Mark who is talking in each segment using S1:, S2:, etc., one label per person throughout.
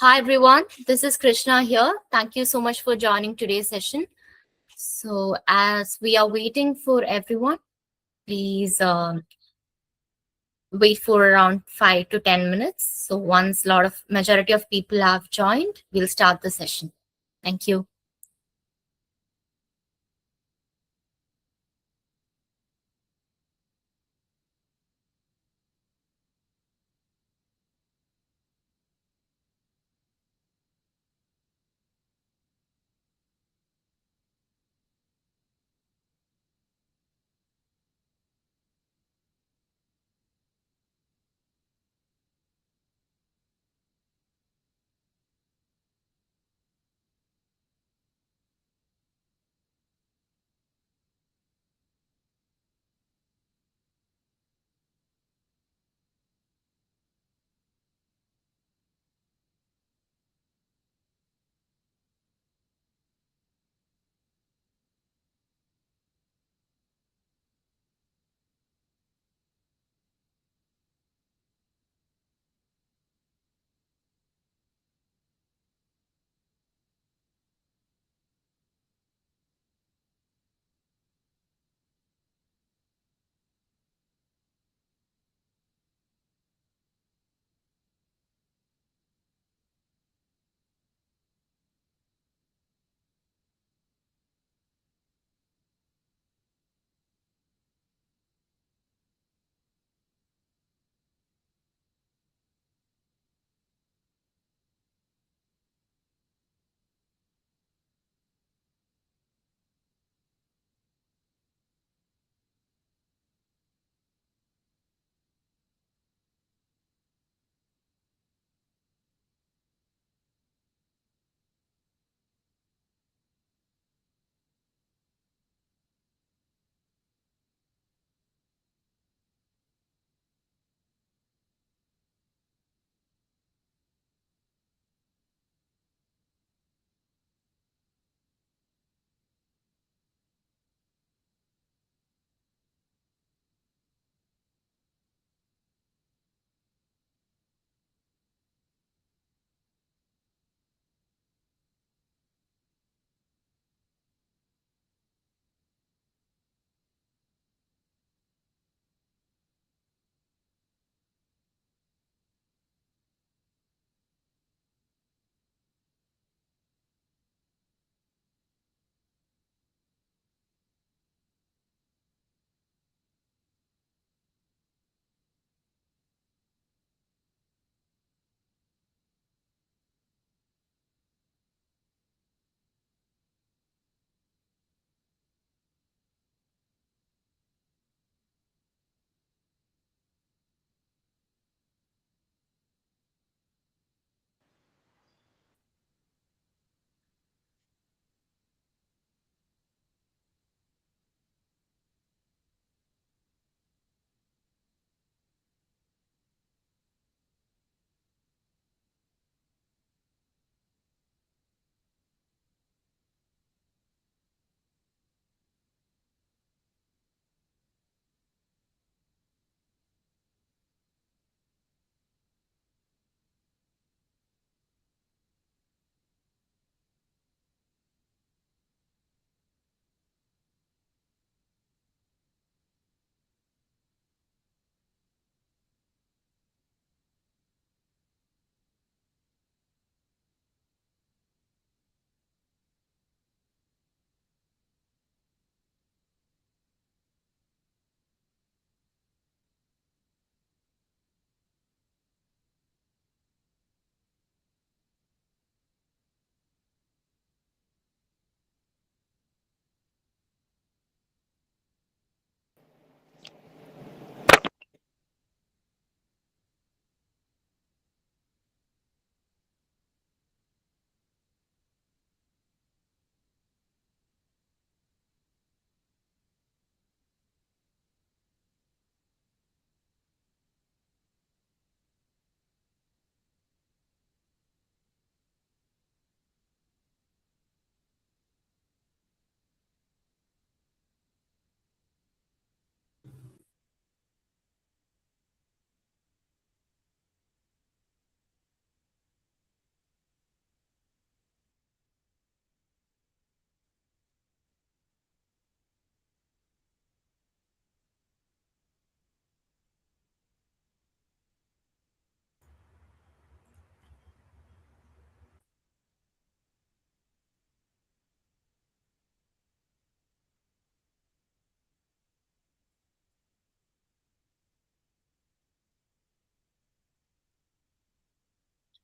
S1: Hi everyone, this is Krishna here. Thank you so much for joining today's session. So, as we are waiting for everyone, please wait for around 5 to 10 minutes. So, once a lot of majority of people have joined, we'll start the session. Thank you.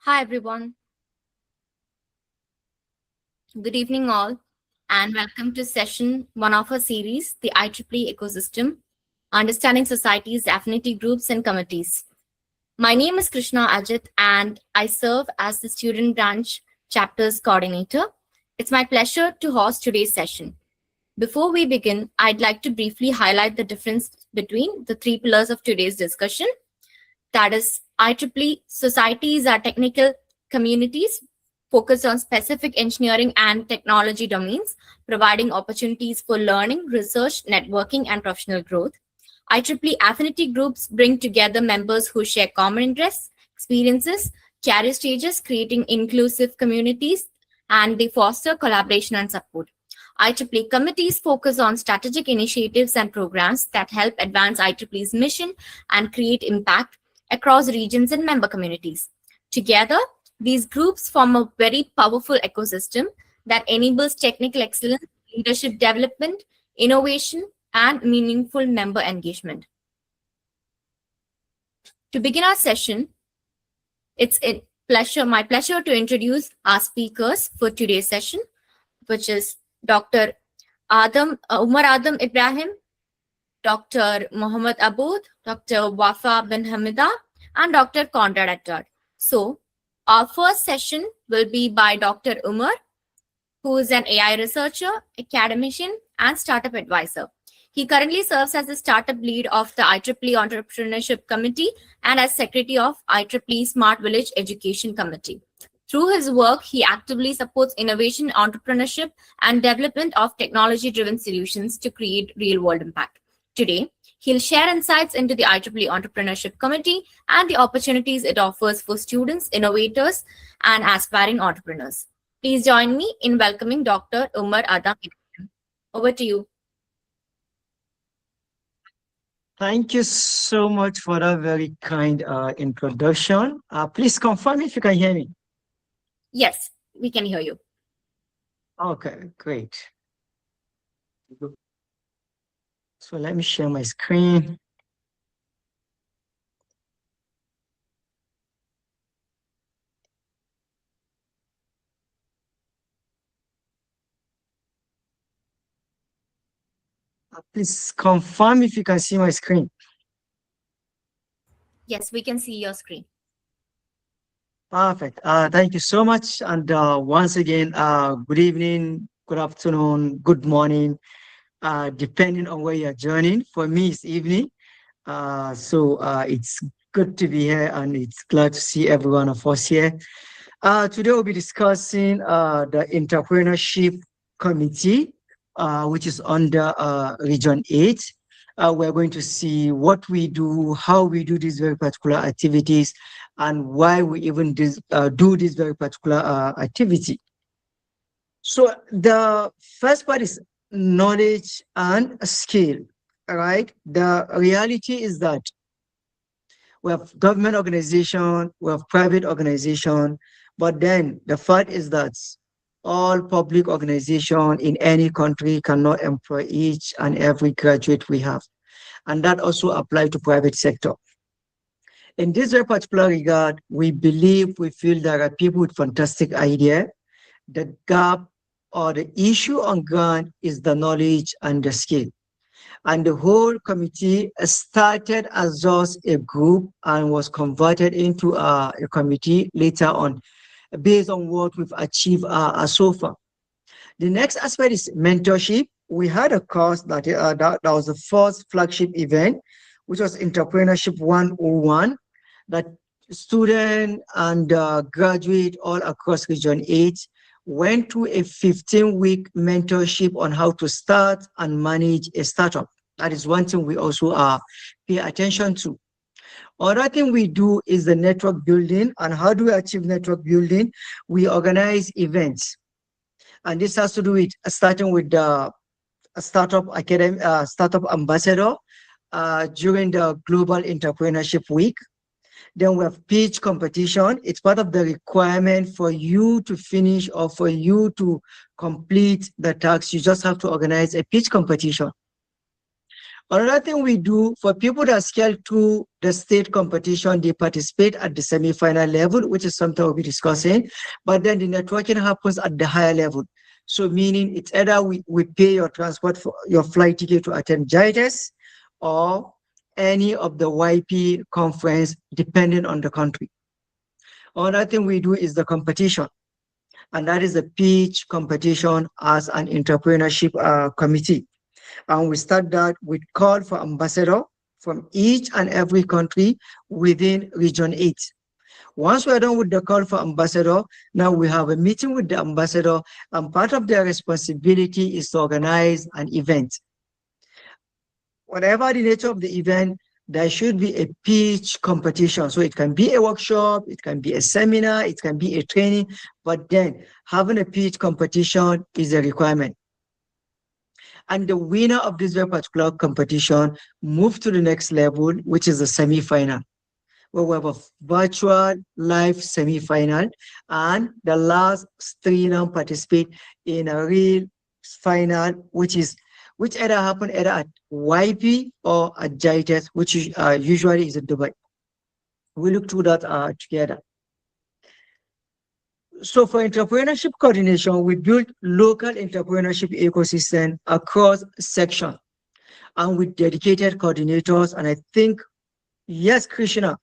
S1: Hi, everyone. Good evening, all, and welcome to session one of our series, the IEEE Ecosystem Understanding Society's Affinity Groups and Committees. My name is Krishna Ajit, and I serve as the Student Branch Chapters Coordinator. It's my pleasure to host today's session. Before we begin, I'd like to briefly highlight the difference between the three pillars of today's discussion. That is, IEEE societies are technical communities focused on specific engineering and technology domains, providing opportunities for learning, research, networking, and professional growth. IEEE affinity groups bring together members who share common interests, experiences, career stages, creating inclusive communities, and they foster collaboration and support. IEEE committees focus on strategic initiatives and programs that help advance IEEE's mission and create impact across regions and member communities. Together, these groups form a very powerful ecosystem that enables technical excellence, leadership development, innovation, and meaningful member engagement. To begin our session, my pleasure to introduce our speakers for today's session, which is Dr. Umar Adam Ibrahim, Dr. Mohammad Aboud, Dr. Wafa bin Hamida, and Dr. Conrad Attard. So, our first session will be by Dr. Umar, who is an AI researcher, academician, and startup advisor. He currently serves as the startup lead of the IEEE Entrepreneurship Committee and as secretary of IEEE Smart Village Education Committee. Through his work, he actively supports innovation, entrepreneurship, and development of technology-driven solutions to create real-world impact. Today, he'll share insights into the IEEE Entrepreneurship Committee and the opportunities it offers for students, innovators, and aspiring entrepreneurs. Please join me in welcoming Dr. Umar Adam. Over to you.
S2: Thank you so much for that very kind introduction. Please confirm if you can hear me.
S1: Yes, we can hear you.
S2: Okay, great. So let me share my screen. Please confirm if you can see my screen.
S1: Yes, we can see your screen.
S2: Perfect. Thank you so much. And once again, good evening, good afternoon, good morning, depending on where you're joining. For me, it's evening. So it's good to be here and it's glad to see every one of us here. Today we'll be discussing the Entrepreneurship Committee, which is under Region 8. We're going to see what we do, how we do these very particular activities, and why we even do this very particular activity. So the first part is knowledge and skill, all right? The reality is that we have government organization, we have private organization, but then the fact is that all public organization in any country cannot employ each and every graduate we have. And that also applies to private sector. In this very particular regard, we feel there are people with fantastic idea. The gap or the issue on ground is the knowledge and the skill. And the whole committee started as just a group and was converted into a committee later on, based on what we've achieved so far. The next aspect is mentorship. We had a course that was the first flagship event, which was Entrepreneurship 101, that student and graduate all across Region 8 went through a 15-week mentorship on how to start and manage a startup. That is one thing we also pay attention to. Other thing we do is the network building. And how do we achieve network building? We organize events. And this has to do with starting with the startup academy, startup ambassador during the Global Entrepreneurship Week. Then we have pitch competition. It's part of the requirement for you to finish or for you to complete the task. You just have to organize a pitch competition. Another thing we do for people that scale through the state competition, they participate at the semi-final level, which is something we'll be discussing. But then the networking happens at the higher level. So meaning it's either we pay your transport for your flight ticket to attend JITES or any of the YP conference, depending on the country. Another thing we do is the competition, and that is the pitch competition as an entrepreneurship committee. And we start that with call for ambassador from each and every country within Region 8. Once we're done with the call for ambassador, now we have a meeting with the ambassador, and part of their responsibility is to organize an event. Whatever the nature of the event, there should be a pitch competition. So it can be a workshop, it can be a seminar, it can be a training, but then having a pitch competition is a requirement. And the winner of this very particular competition moved to the next level, which is the semi-final, where we have a virtual live semi-final, and the last three now participate in a real final, which either happen either at YP or at JITES, which usually is in Dubai. We look through that together. So for entrepreneurship coordination, we built local entrepreneurship ecosystem across section and with dedicated coordinators. And I think, yes, Krishna.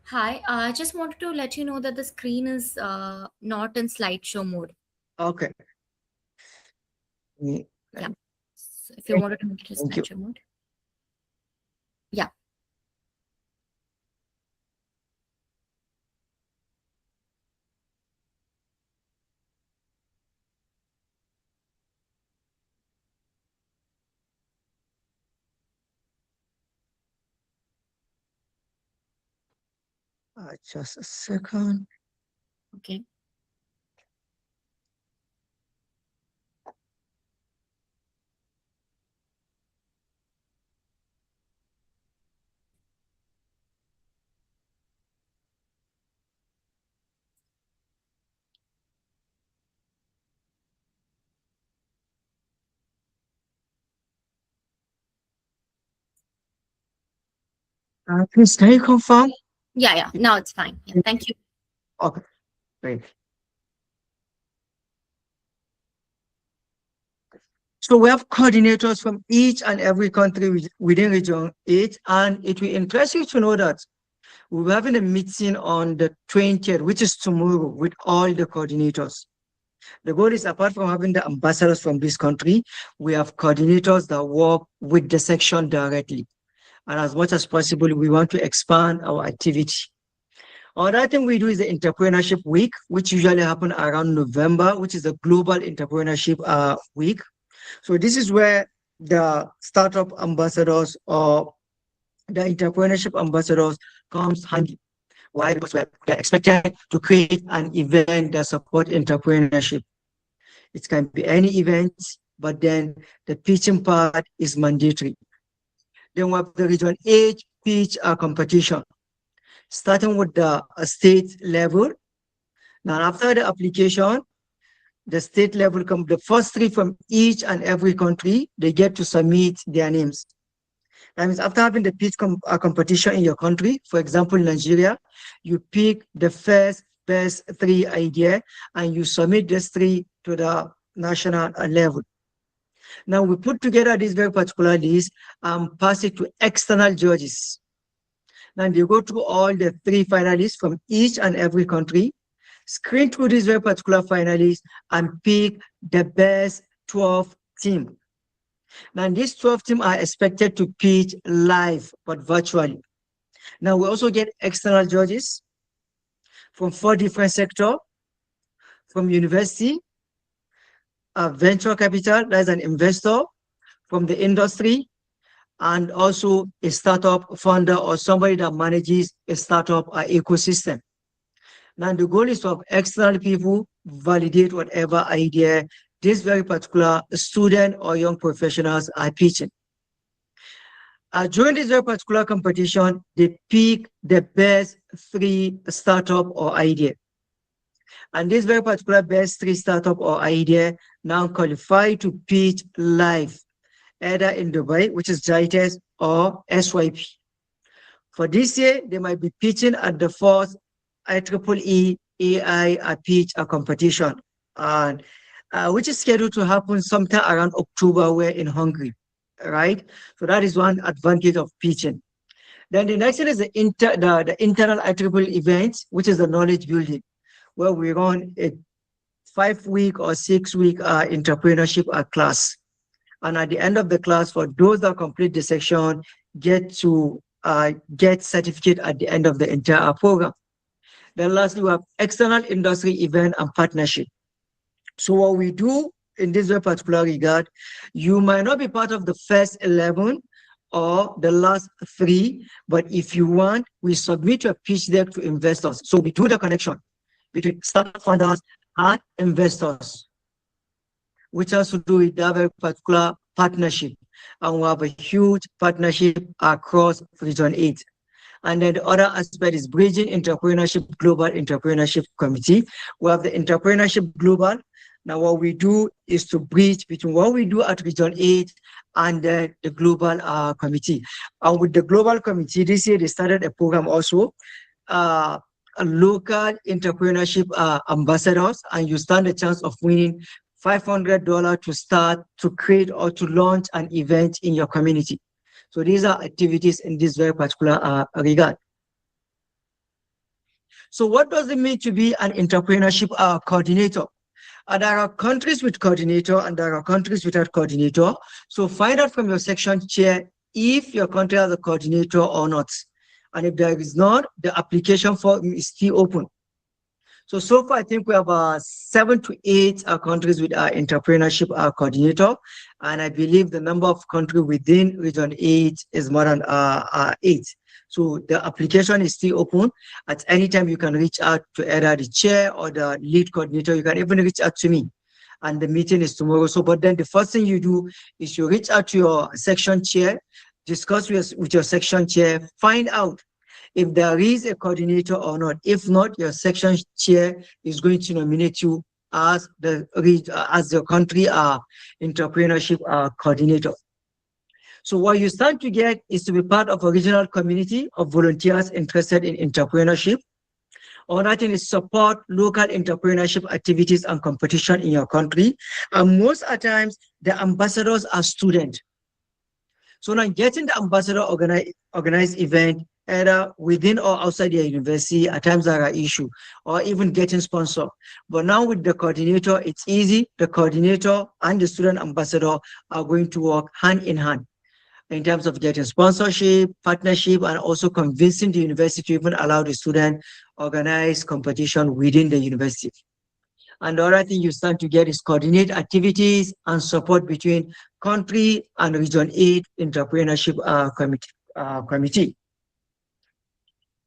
S1: Hi, I just wanted to let you know that the screen is not in slideshow mode.
S2: Okay. Mm,
S1: Yeah. So if you wanted to make it in
S2: Thank you.
S1: slideshow mode. Yeah.
S2: Just a second.
S1: Okay.
S2: Please, can you confirm?
S1: Yeah, yeah. Now it's fine. Yeah. Thank you.
S2: Okay, great. So we have coordinators from each and every country within Region 8, and it will interest you to know that we're having a meeting on the 20th, which is tomorrow, with all the coordinators. The goal is, apart from having the ambassadors from this country, we have coordinators that work with the section directly. And as much as possible, we want to expand our activity. Another thing we do is the Entrepreneurship Week, which usually happen around November, which is the Global Entrepreneurship Week. So this is where the startup ambassadors or the entrepreneurship ambassadors comes handy. Why? Because we're expected to create an event that support entrepreneurship. It can be any event, but then the pitching part is mandatory. Then we have the Region 8 pitch competition, starting with the state level. Now, after the application, the state level the first three from each and every country, they get to submit their names. That means after having the pitch competition in your country, for example, Nigeria, you pick the first best three idea and you submit these three to the national level. Now we put together this very particular list and pass it to external judges. Now they go through all the three finalists from each and every country, screen through these very particular finalists, and pick the best 12 team. Now these 12 teams are expected to pitch live, but virtually. Now we also get external judges from 4 different sectors, from university, venture capital, that's an investor, from the industry, and also a startup founder or somebody that manages a startup ecosystem. Now the goal is to have external people validate whatever idea this very particular student or young professionals are pitching. During this very particular competition, they pick the best 3 startup or idea. And this very particular best 3 startup or idea now qualify to pitch live either in Dubai, which is JITES, or SYP. For this year, they might be pitching at the fourth IEEE AI pitch a competition, and which is scheduled to happen sometime around October, where in Hungary, right? So that is one advantage of pitching. Then the next one is the internal IEEE event, which is the knowledge building, where we run a 5 week or 6 week entrepreneurship class. And at the end of the class, for those that complete the section, get to get certificate at the end of the entire program. Then lastly, we have external industry event and partnership. So what we do in this very particular regard, you might not be part of the first 11 or the last 3, but if you want, we submit your pitch deck to investors. So we do the connection between startup funders and investors, which has to do with that very particular partnership. And we have a huge partnership across Region 8. And then the other aspect is Bridging Entrepreneurship Global Entrepreneurship Committee. We have the Entrepreneurship Global. Now, what we do is to bridge between what we do at Region 8 and the Global Committee. And with the Global Committee, this year they started a program also, a local entrepreneurship ambassadors, and you stand a chance of winning $500 to start, to create, or to launch an event in your community. So these are activities in this very particular regard. So what does it mean to be an entrepreneurship coordinator? There are countries with coordinator and there are countries without coordinator. So find out from your section chair if your country has a coordinator or not. And if there is not, the application form is still open. So far, I think we have 7 to 8 countries with our entrepreneurship coordinator. And I believe the number of countries within Region 8 is more than 8. So the application is still open. At any time, you can reach out to either the chair or the lead coordinator. You can even reach out to me. And the meeting is tomorrow. So, but then the first thing you do is you reach out to your section chair, discuss with your section chair, find out if there is a coordinator or not. If not, your section chair is going to nominate you as the country entrepreneurship coordinator. So what you stand to get is to be part of a regional community of volunteers interested in entrepreneurship. Another thing is support local entrepreneurship activities and competition in your country. And most of the times, the ambassadors are students. So now getting the ambassador organized event, either within or outside your university, at times there are issues, or even getting sponsor. But now with the coordinator, it's easy. The coordinator and the student ambassador are going to work hand in hand in terms of getting sponsorship, partnership, and also convincing the university to even allow the student organize competition within the university. And the other thing you stand to get is coordinate activities and support between country and Region 8 entrepreneurship committee.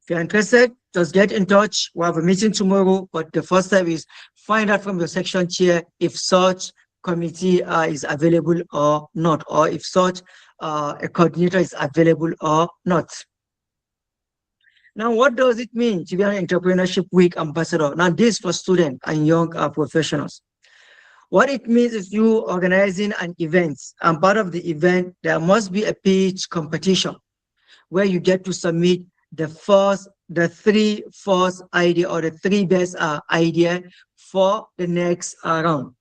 S2: If you're interested, just get in touch. We have a meeting tomorrow, but the first step is find out from your section chair if such committee is available or not, or if such a coordinator is available or not. Now, what does it mean to be an Entrepreneurship Week ambassador? Now, this for students and young professionals. What it means is you organizing an event, and part of the event, there must be a pitch competition where you get to submit the 3 first idea or the 3 best idea for the next round.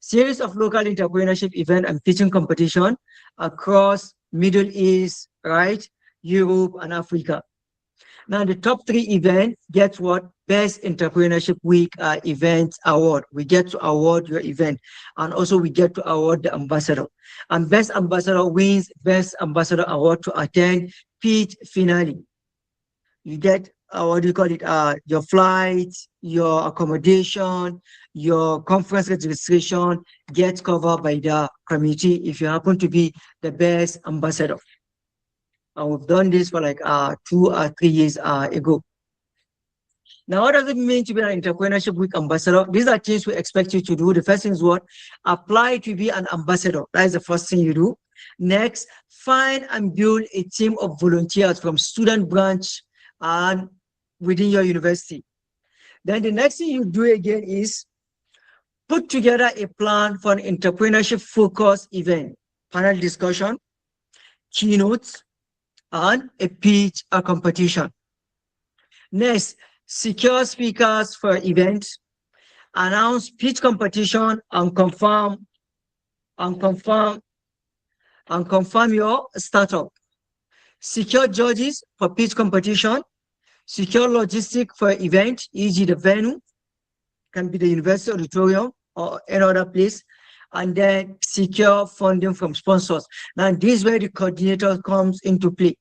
S2: Series of local entrepreneurship event and pitching competition across Middle East, right, Europe and Africa. Now, the top 3 events get what? Best Entrepreneurship Week event award. We get to award your event, and also we get to award the ambassador. And best ambassador wins best ambassador award to attend pitch finale. You get what do you call it? Your flight, your accommodation, your conference registration gets covered by the committee if you happen to be the best ambassador. And we've done this for like 2 or 3 years ago. Now, what does it mean to be an Entrepreneurship Week ambassador? These are things we expect you to do. The first thing is what? Apply to be an ambassador. That is the first thing you do. Next, find and build a team of volunteers from student branch and within your university. Then the next thing you do again is put together a plan for an entrepreneurship focused event. panel discussion, keynotes, and a pitch a competition. Next, secure speakers for events, announce pitch competition and confirm confirm your startup. Secure judges for pitch competition, secure logistic for event, e.g. the venue, can be the university auditorium or any other place, and then secure funding from sponsors. Now, this is where the coordinator comes into play.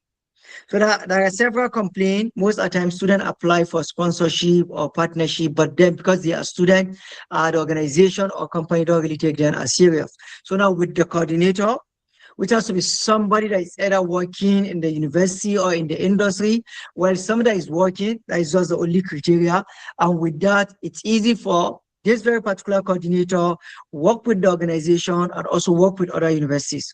S2: So there are several complaints. Most of the time, students apply for sponsorship or partnership, but then because they are students, the organization or company don't really take them as serious. So now with the coordinator, which has to be somebody that is either working in the university or in the industry, while somebody that is working, that is just the only criteria. And with that, it's easy for this very particular coordinator work with the organization and also work with other universities.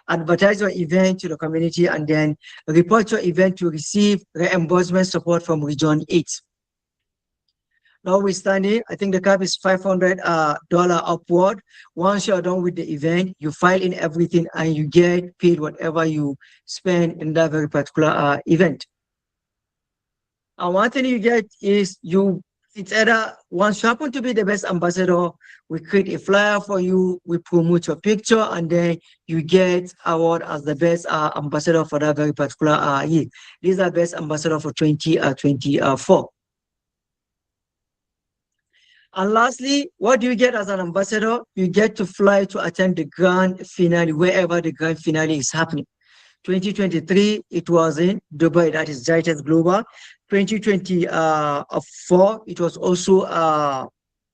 S2: Advertise your event to the community and then report your event to receive reimbursement support from Region 8. Notwithstanding, I think the cap is $500 upward. Once you're done with the event, you file in everything and you get paid whatever you spend in that very particular event. And one thing you get is it's either once you happen to be the best ambassador, we create a flyer for you, we promote your picture, and then you get award as the best ambassador for that very particular year. These are best ambassador for 2024. And lastly, what do you get as an ambassador? You get to fly to attend the grand finale, wherever the grand finale is happening. 2023, it was in Dubai, that is Giants Global. 2024, it was also,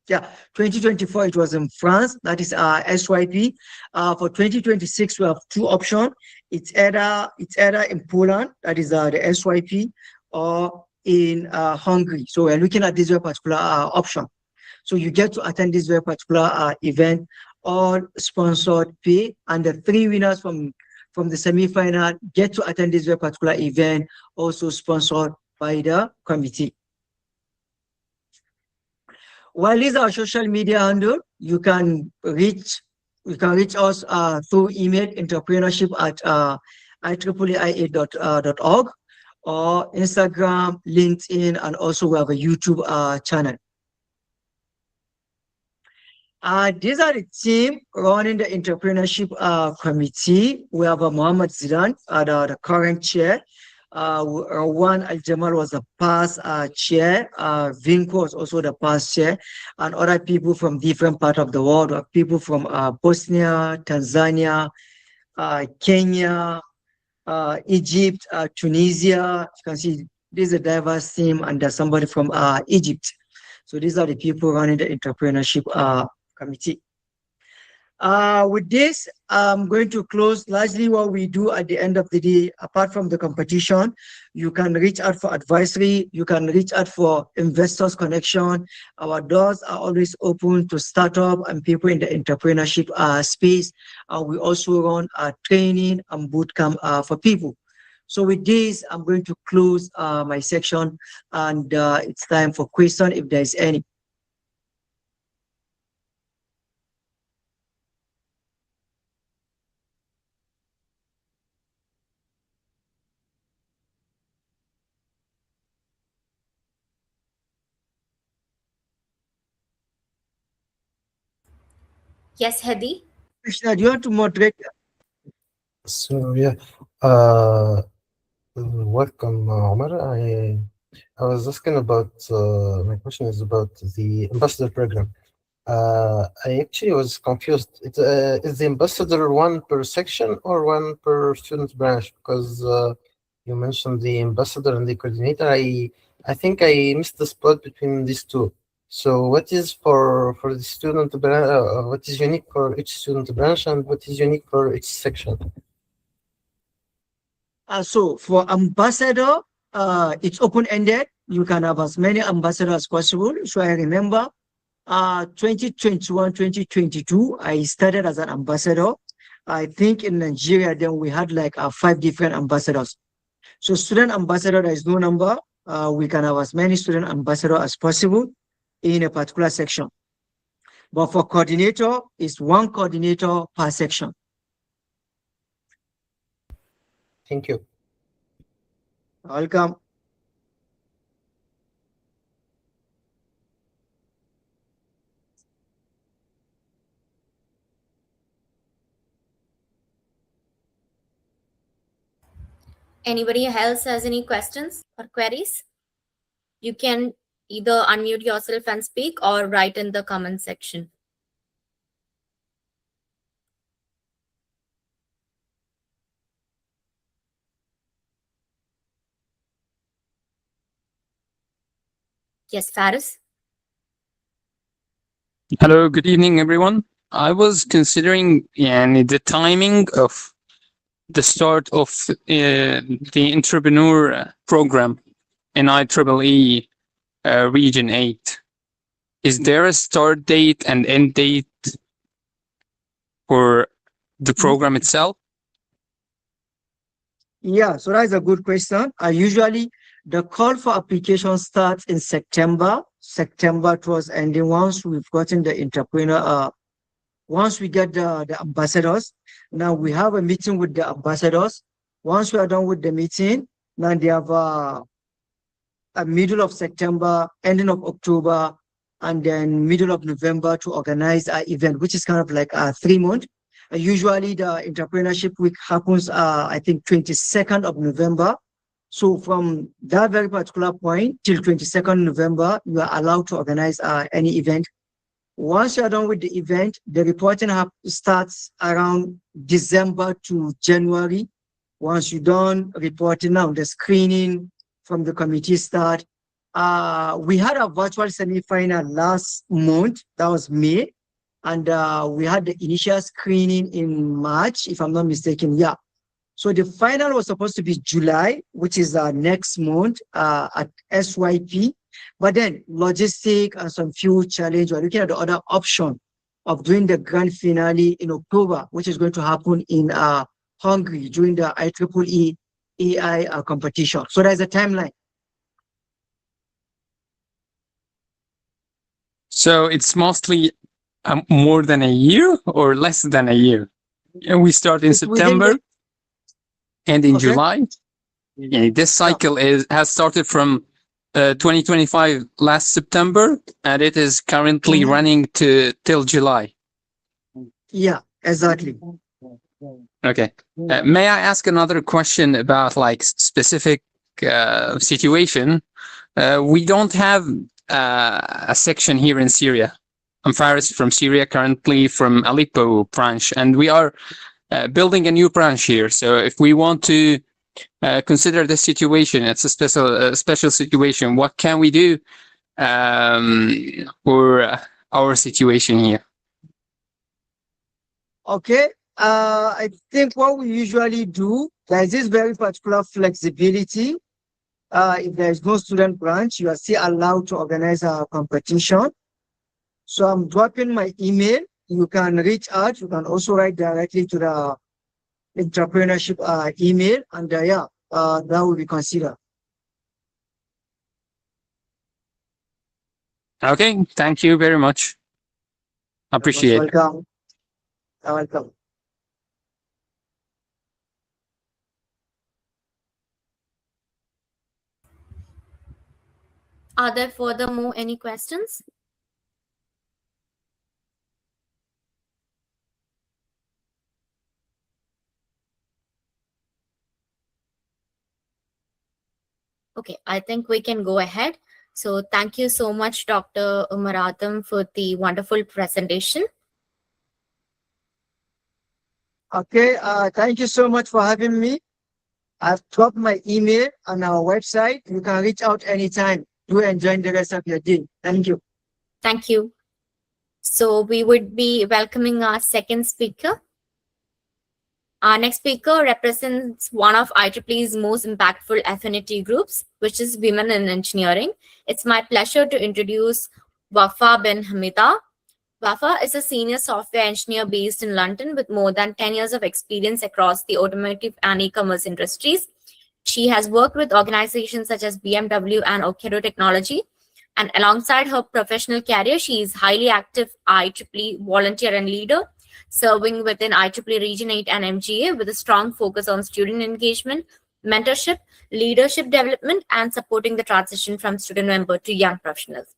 S2: 2024, it was in France, that is SYP. For 2026, we have two options. It's either in Poland, that is the SYP, or in Hungary. So we're looking at this very particular option. So you get to attend this very particular event, all sponsored pay, and the three winners from the semi-final get to attend this very particular event, also sponsored by the committee. While these are social media handle, you can reach us through email entrepreneurship at IEEE.org or Instagram, LinkedIn, and also we have a YouTube channel. These are the team running the entrepreneurship committee. We have Mohammed Zidan, the current chair. Rawan Al Jamal was the past chair. Vinko was also the past chair, and other people from different parts of the world. People from Bosnia, Tanzania, Kenya, Egypt, Tunisia. You can see this is a diverse team, and there's somebody from Egypt. So these are the people running the entrepreneurship committee. With this, I'm going to close. Largely what we do at the end of the day, apart from the competition, you can reach out for advisory, you can reach out for investors connection. Our doors are always open to startup and people in the entrepreneurship space. We also run training and bootcamp for people. So with this, I'm going to close my section, and it's time for question if there's any.
S1: Yes, Hedi.
S2: Krishna, do you want to moderate?
S3: So yeah, uh, welcome, Omar. I was asking about my question is about the ambassador program. I actually was confused. Is the ambassador one per section or one per student branch? Because you mentioned the ambassador and the coordinator. I think I missed the spot between these two. So what is for the student branch? What is unique for each student branch, and what is unique for each section?
S2: So for ambassador, it's open-ended. You can have as many ambassadors as possible. So I remember 2021, 2022, I started as an ambassador. I think in Nigeria, then we had like 5 different ambassadors. So student ambassador, there is no number. We can have as many student ambassador as possible in a particular section. But for coordinator, it's one coordinator per section.
S3: Thank you.
S2: Welcome.
S1: Anybody else has any questions or queries? You can either unmute yourself and speak or write in the comment section. Yes, Faris?
S4: Hello, good evening, everyone. I was considering the timing of the start of the entrepreneur program in IEEE Region 8. Is there a start date and end date for the program itself?
S2: Yeah, so that's a good question. Usually the call for application starts in September. September towards ending. Once we've gotten the entrepreneur, once we get the ambassadors, now we have a meeting with the ambassadors. Once we are done with the meeting, now they have a middle of September, ending of October, and then middle of November to organize an event, which is kind of like a 3 month. Usually the entrepreneurship week happens, I think, 22nd of November. So from that very particular point till 22nd November, you are allowed to organize any event. Once you're done with the event, the reporting starts around December to January. Once you're done reporting now, the screening from the committee start. We had a virtual semi-final last month, that was May. And we had the initial screening in March, if I'm not mistaken. Yeah. So the final was supposed to be July, which is next month at SYP. But then logistic and some few challenge, we're looking at the other option of doing the grand finale in October, which is going to happen in Hungary during the IEEE AI competition. So there's a timeline.
S4: So it's mostly more than a year or less than a year? And we start in September and in July. Yeah, this cycle has started from 2025 last September, and it is currently running till July.
S2: Yeah, exactly.
S4: Okay. May I ask another question about like specific situation? We don't have a section here in Syria. I'm Faris from Syria, currently from Aleppo branch, and we are building a new branch here. So if we want to consider this situation, it's a special situation. What can we do for our situation here?
S2: Okay. I think what we usually do, there's this very particular flexibility. If there's no student branch, you are still allowed to organize a competition. So I'm dropping my email. You can reach out. You can also write directly to the entrepreneurship email, and that will be considered.
S4: Okay, thank you very much. Appreciate it.
S2: Welcome. Welcome.
S1: Are there furthermore any questions? Okay, I think we can go ahead. So thank you so much, Dr. Umaratham, for the wonderful presentation.
S2: Okay, thank you so much for having me. I've dropped my email on our website. You can reach out anytime. Do enjoy the rest of your day. Thank you.
S1: Thank you. So we would be welcoming our second speaker. Our next speaker represents one of IEEE's most impactful affinity groups, which is Women in Engineering. It's my pleasure to introduce Wafa bin Hamida. Wafa is a senior software engineer based in London with more than 10 years of experience across the automotive and e-commerce industries. She has worked with organizations such as BMW and Okado Technology. And alongside her professional career, she is highly active IEEE volunteer and leader, serving within IEEE Region 8 and MGA with a strong focus on student engagement, mentorship, leadership development, and supporting the transition from student member to young professionals.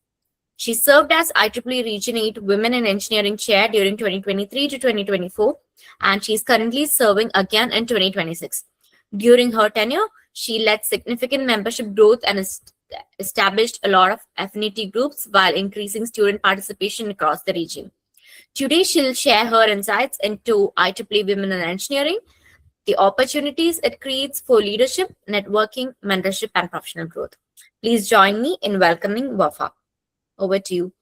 S1: She served as IEEE Region 8 Women in Engineering Chair during 2023 to 2024, and she is currently serving again in 2026. During her tenure, she led significant membership growth and established a lot of affinity groups while increasing student participation across the region. Today, she'll share her insights into IEEE Women in Engineering, the opportunities it creates for leadership, networking, mentorship, and professional growth. Please join me in welcoming Wafa. Over to you.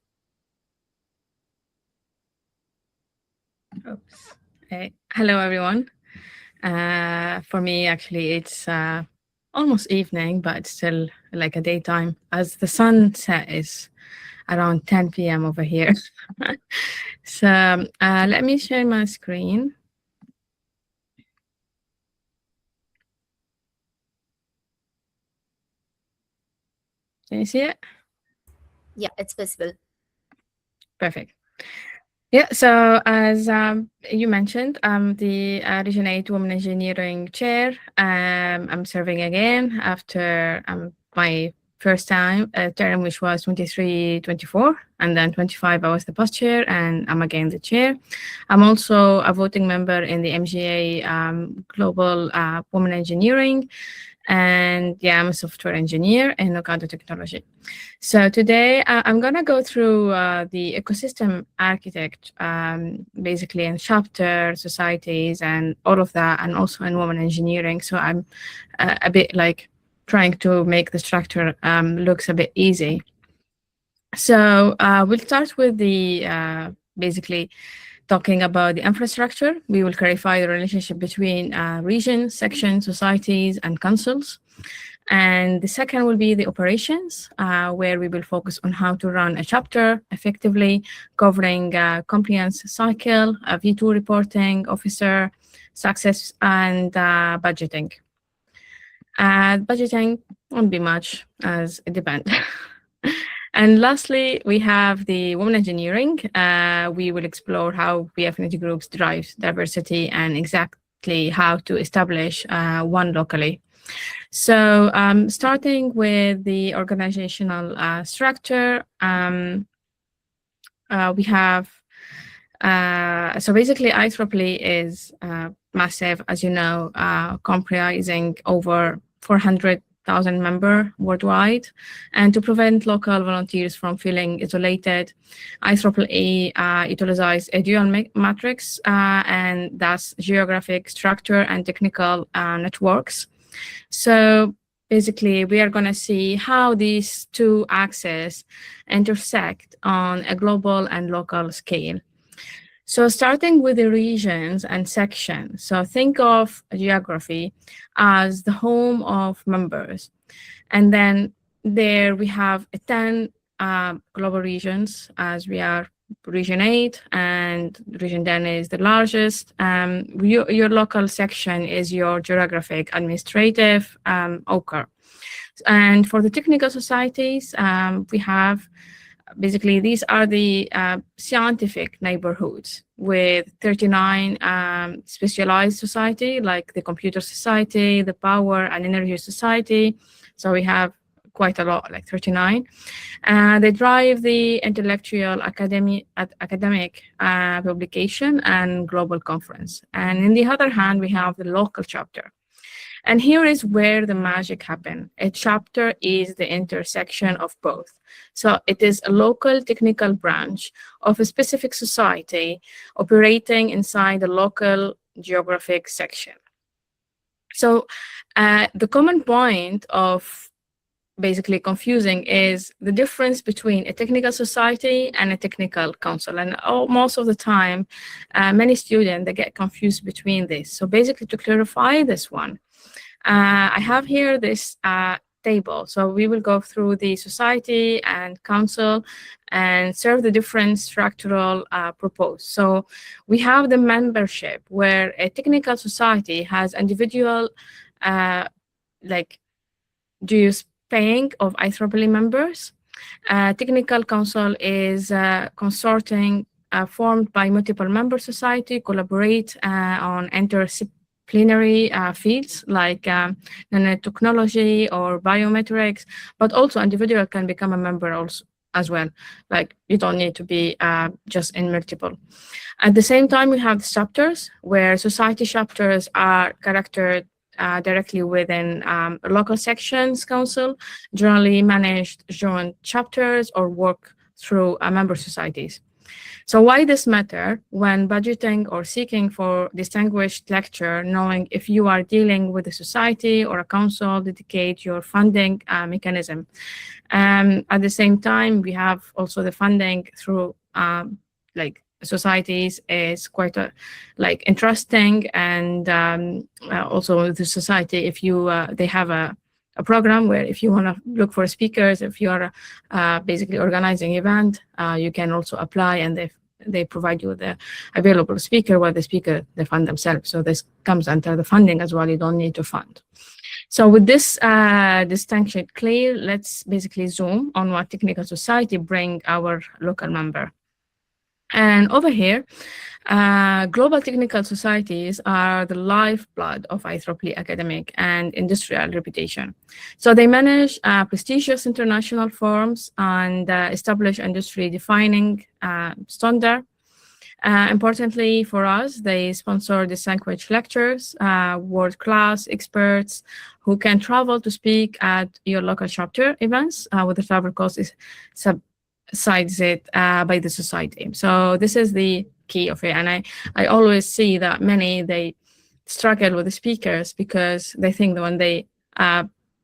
S5: Oops. Hello, everyone. For me, actually, it's almost evening, but it's still like a daytime, as the sunset is around 10 p.m. over here. So let me share my screen. Can you see it?
S1: Yeah, it's visible.
S5: Perfect. Yeah, so as you mentioned, I'm the Region 8 Women Engineering Chair. I'm serving again after my first term, which was 23-24, and then 25 I was the past chair, and I'm again the chair. I'm also a voting member in the MGA Global Women Engineering, and yeah, I'm a software engineer in Ocado Technology. So today I'm going to go through the ecosystem architect, basically in chapter, societies, and all of that, and also in women engineering. So I'm a bit like trying to make the structure looks a bit easy. So we'll start with the basically talking about the infrastructure. We will clarify the relationship between regions, sections, societies, and councils. And the second will be the operations, where we will focus on how to run a chapter effectively, covering compliance cycle, V2 reporting, officer, success, and budgeting. Budgeting won't be much, as it depends. And lastly, we have the women engineering. We will explore how we affinity groups drive diversity and exactly how to establish one locally. So starting with the organizational structure, we have, so basically IEEE is massive, as you know, comprising over 400,000 members worldwide. And to prevent local volunteers from feeling isolated, IEEE utilizes a dual matrix, and that's geographic, structure, and technical networks. So basically, we are going to see how these two axes intersect on a global and local scale. So starting with the regions and sections. So think of geography as the home of members. And then there we have 10 global regions, as we are Region 8, and Region 10 is the largest. Your local section is your geographic administrative ochre. And for the technical societies, we have basically these are the scientific neighborhoods with 39 specialized society, like the Computer Society, the Power and Energy Society. So we have quite a lot, like 39. They drive the intellectual academic publication and global conference. And in the other hand, we have the local chapter. And here is where the magic happens. A chapter is the intersection of both. So it is a local technical branch of a specific society operating inside the local geographic section. So the common point of basically confusing is the difference between a technical society and a technical council. And most of the time, many students, they get confused between this. So basically to clarify this one, I have here this table. So we will go through the society and council and serve the different structural proposed. So we have the membership, where a technical society has individual like dues paying of IEEE members. Technical council is consorting formed by multiple member society, collaborate on interdisciplinary fields like nanotechnology or biometrics, but also individual can become a member also as well. Like you don't need to be just in multiple. At the same time, we have the chapters, where society chapters are characterized directly within local sections council, generally managed joint chapters or work through member societies. So why this matter when budgeting or seeking for distinguished lecture, knowing if you are dealing with a society or a council, dedicate your funding mechanism. At the same time, we have also the funding through like societies is quite interesting, and also the society, if you they have a program where if you want to look for speakers, if you are basically organizing event, you can also apply, and they provide you the available speaker, while the speaker they fund themselves. So this comes under the funding as well. You don't need to fund. So with this distinction clear, let's basically zoom on what technical society bring our local member. And over here, global technical societies are the lifeblood of IEEE academic and industrial reputation. So they manage prestigious international forums and establish industry-defining standard. Importantly for us, they sponsor distinguished lectures, world-class experts who can travel to speak at your local chapter events with the travel cost is subsidized by the society. So this is the key of it. And I always see that many, they struggle with the speakers because they think that when they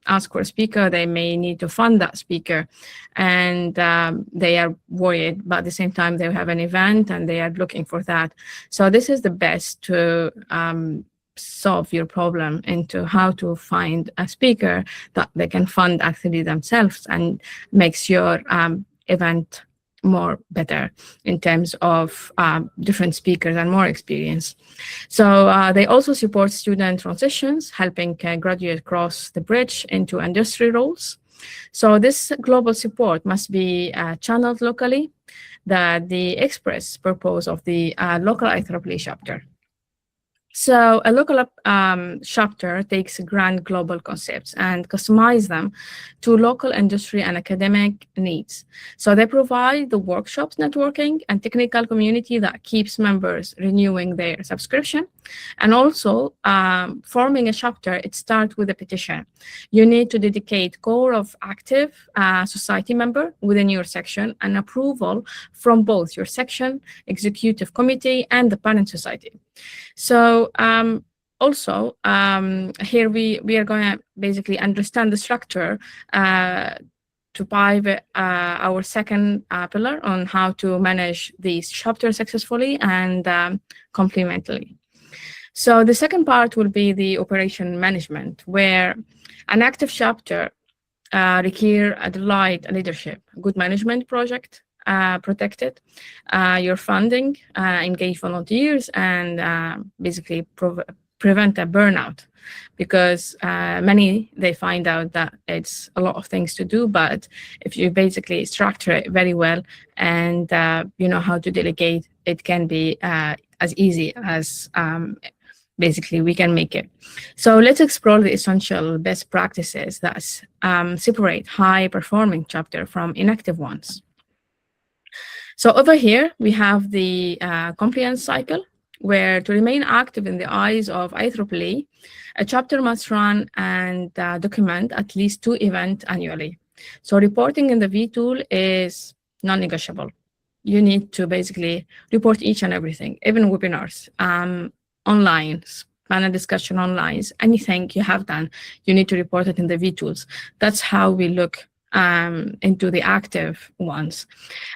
S5: ask for a speaker, they may need to fund that speaker, and they are worried, but at the same time they have an event and they are looking for that. So this is the best to solve your problem into how to find a speaker that they can fund actually themselves, and makes your event more better in terms of different speakers and more experience. So they also support student transitions, helping graduates cross the bridge into industry roles. So this global support must be channeled locally, the express purpose of the local IEEE chapter. So a local chapter takes grand global concepts and customize them to local industry and academic needs. So they provide the workshops, networking, and technical community that keeps members renewing their subscription. And also forming a chapter, it starts with a petition. You need to dedicate core of active society member within your section and approval from both your section, executive committee, and the parent society. So also here we are going to basically understand the structure to pivot our second pillar on how to manage these chapters successfully and complementarily. So the second part will be the operation management, where an active chapter require a delight leadership, good management project, protected your funding, engage volunteers, and basically prevent a burnout, because many, they find out that it's a lot of things to do, but if you basically structure it very well and you know how to delegate, it can be as easy as basically we can make it. So let's explore the essential best practices that separate high-performing chapter from inactive ones. So over here, we have the compliance cycle, where to remain active in the eyes of IEEE, a chapter must run and document at least 2 events annually. So reporting in the V-tool is non-negotiable. You need to basically report each and everything, even webinars, online, panel discussion online, anything you have done, you need to report it in the V-tools. That's how we look into the active ones.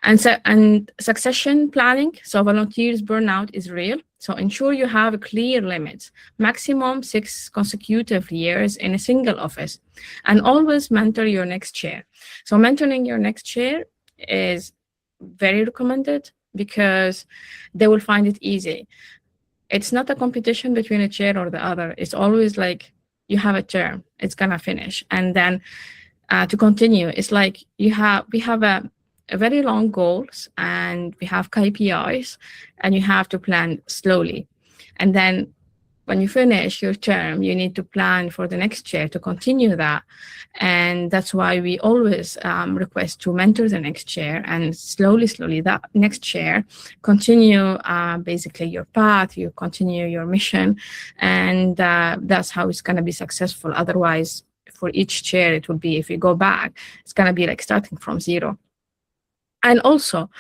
S5: And succession planning, so volunteers burnout is real. So ensure you have clear limits, maximum 6 consecutive years in a single office, and always mentor your next chair. So mentoring your next chair is very recommended because they will find it easy. It's not a competition between a chair or the other. It's always like you have a term, it's gonna finish. And then to continue, it's like we have a very long goals, and we have KPIs, and you have to plan slowly. And then when you finish your term, you need to plan for the next year to continue that. And that's why we always request to mentor the next year, and slowly that next year continue basically your path, you continue your mission, and that's how it's going to be successful. Otherwise, for each year, it will be, if you go back, it's going to be like starting from zero. And also,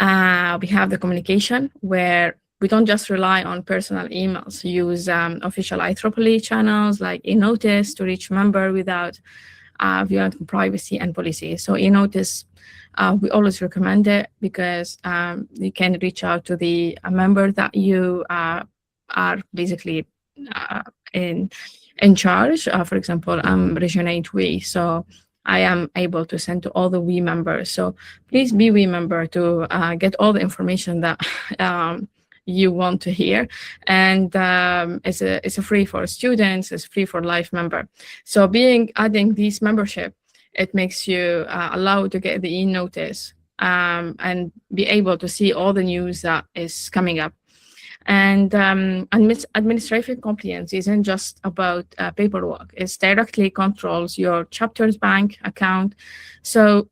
S5: we have the communication, where we don't just rely on personal emails. Use official IEEE channels like e-notice to reach member without violating privacy and policy. So e-notice, we always recommend it, because you can reach out to the member that you are basically in charge. For example, I'm Region 8 WE, so I am able to send to all the WE members. So please be WE member to get all the information that you want to hear. And it's a free for students, it's free for life member. So adding this membership, it makes you allowed to get the e-notice and be able to see all the news that is coming up. And administrative compliance isn't just about paperwork. It directly controls your chapter's bank account. So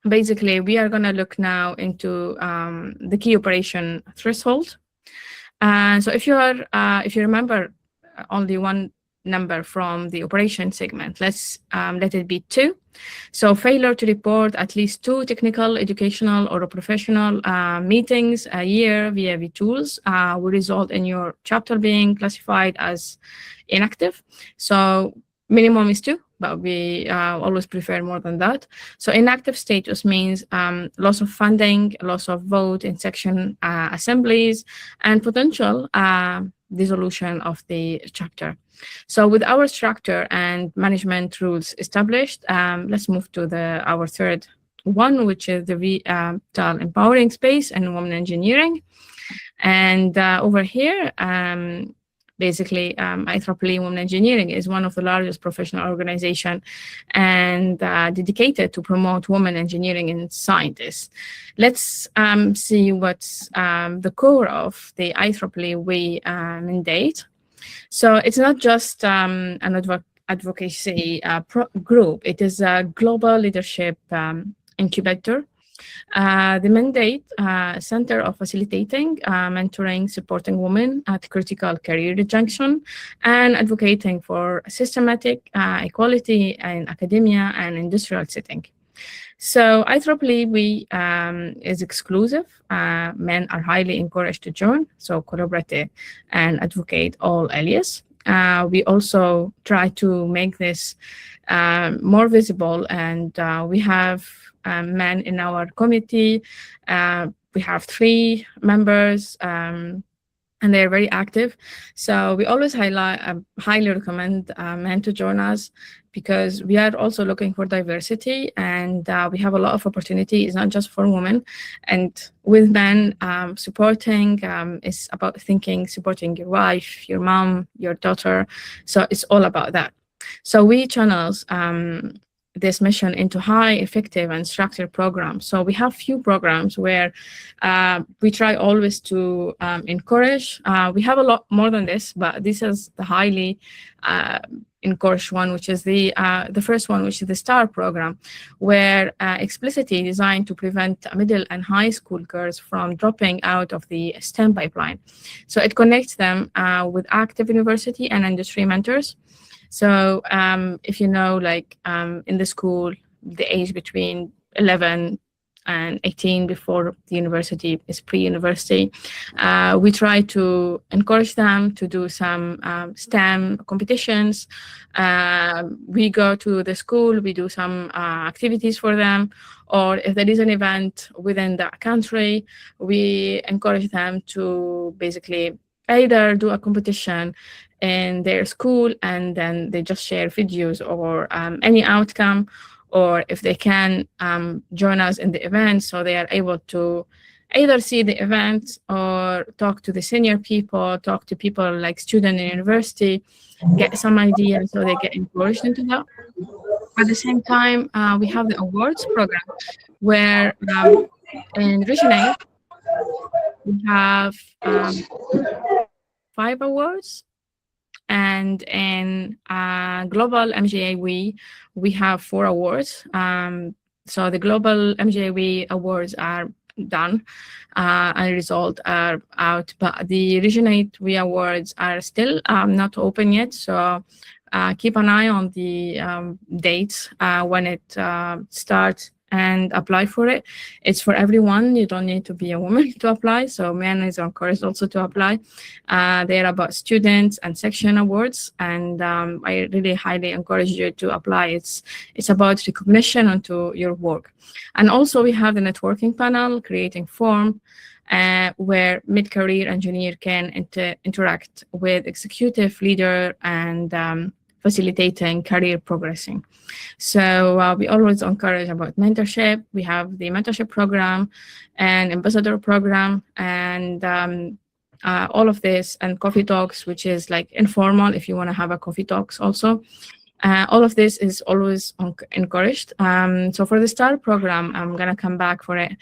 S5: basically, we are going to look now into the key operation threshold. So if you remember only one number from the operation segment, let's let it be 2. So failure to report at least 2 technical, educational, or professional meetings a year via the tools will result in your chapter being classified as inactive. So minimum is 2, but we always prefer more than that. So inactive status means loss of funding, loss of vote in section assemblies, and potential dissolution of the chapter. So with our structure and management rules established, let's move to our third one, which is the vital empowering space and women engineering. And over here, basically, IEEE Women Engineering is one of the largest professional organizations and dedicated to promote women engineering and scientists. Let's see what's the core of the IEEE mandate. So it's not just an advocacy group, it is a global leadership incubator. The mandate center of facilitating, mentoring, supporting women at critical career junction, and advocating for systematic equality in academia and industrial setting. So IEEE is exclusive. Men are highly encouraged to join, so collaborate and advocate all areas. We also try to make this more visible, and we have men in our committee. We have 3 members, and they're very active. So we always highly recommend men to join us, because we are also looking for diversity, and we have a lot of opportunities, not just for women. And with men, supporting is about supporting your wife, your mom, your daughter. So it's all about that. So we channels this mission into high effective and structured programs. So we have few programs where we try always to encourage. We have a lot more than this, but this is the highly encouraged one, which is the first one, which is the STAR program, where explicitly designed to prevent middle and high school girls from dropping out of the STEM pipeline. So it connects them with active university and industry mentors. So if you know, like in the school, the age between 11 and 18 before the university is pre-university, we try to encourage them to do some STEM competitions. We go to the school, we do some activities for them, or if there is an event within that country, we encourage them to basically either do a competition in their school, and then they just share videos or any outcome, or if they can join us in the event, so they are able to either see the event or talk to the senior people, talk to people like students in university, get some ideas, so they get encouraged into that. At the same time, we have the awards program where in Region 8, we have 5 awards. And in Global MGA, we have 4 awards. So the Global MGA awards are done and result are out, but the Region 8 awards are still not open yet. So keep an eye on the dates when it starts and apply for it. It's for everyone. You don't need to be a woman to apply. So men is encouraged also to apply. They're about students and section awards, and I really highly encourage you to apply. It's about recognition onto your work. And also we have the networking panel, creating forum, where mid-career engineer can interact with executive leader and facilitating career progressing. So we always encourage about mentorship. We have the mentorship program and ambassador program, and all of this, and coffee talks, which is like informal if you want to have a coffee talks also. All of this is always encouraged. So for the STAR program, I'm going to come back for it.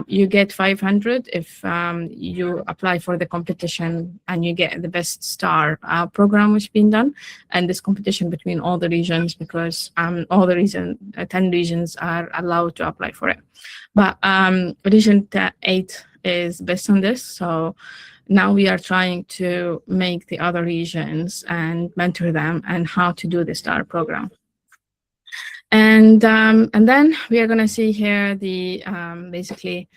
S5: You get 500 if you apply for the competition, and you get the best STAR program which been done, and this competition between all the regions, because all the 10 regions are allowed to apply for it. But Region 8 is based on this, so now we are trying to make the other regions and mentor them and how to do the STAR program. And then we are going to see here the basically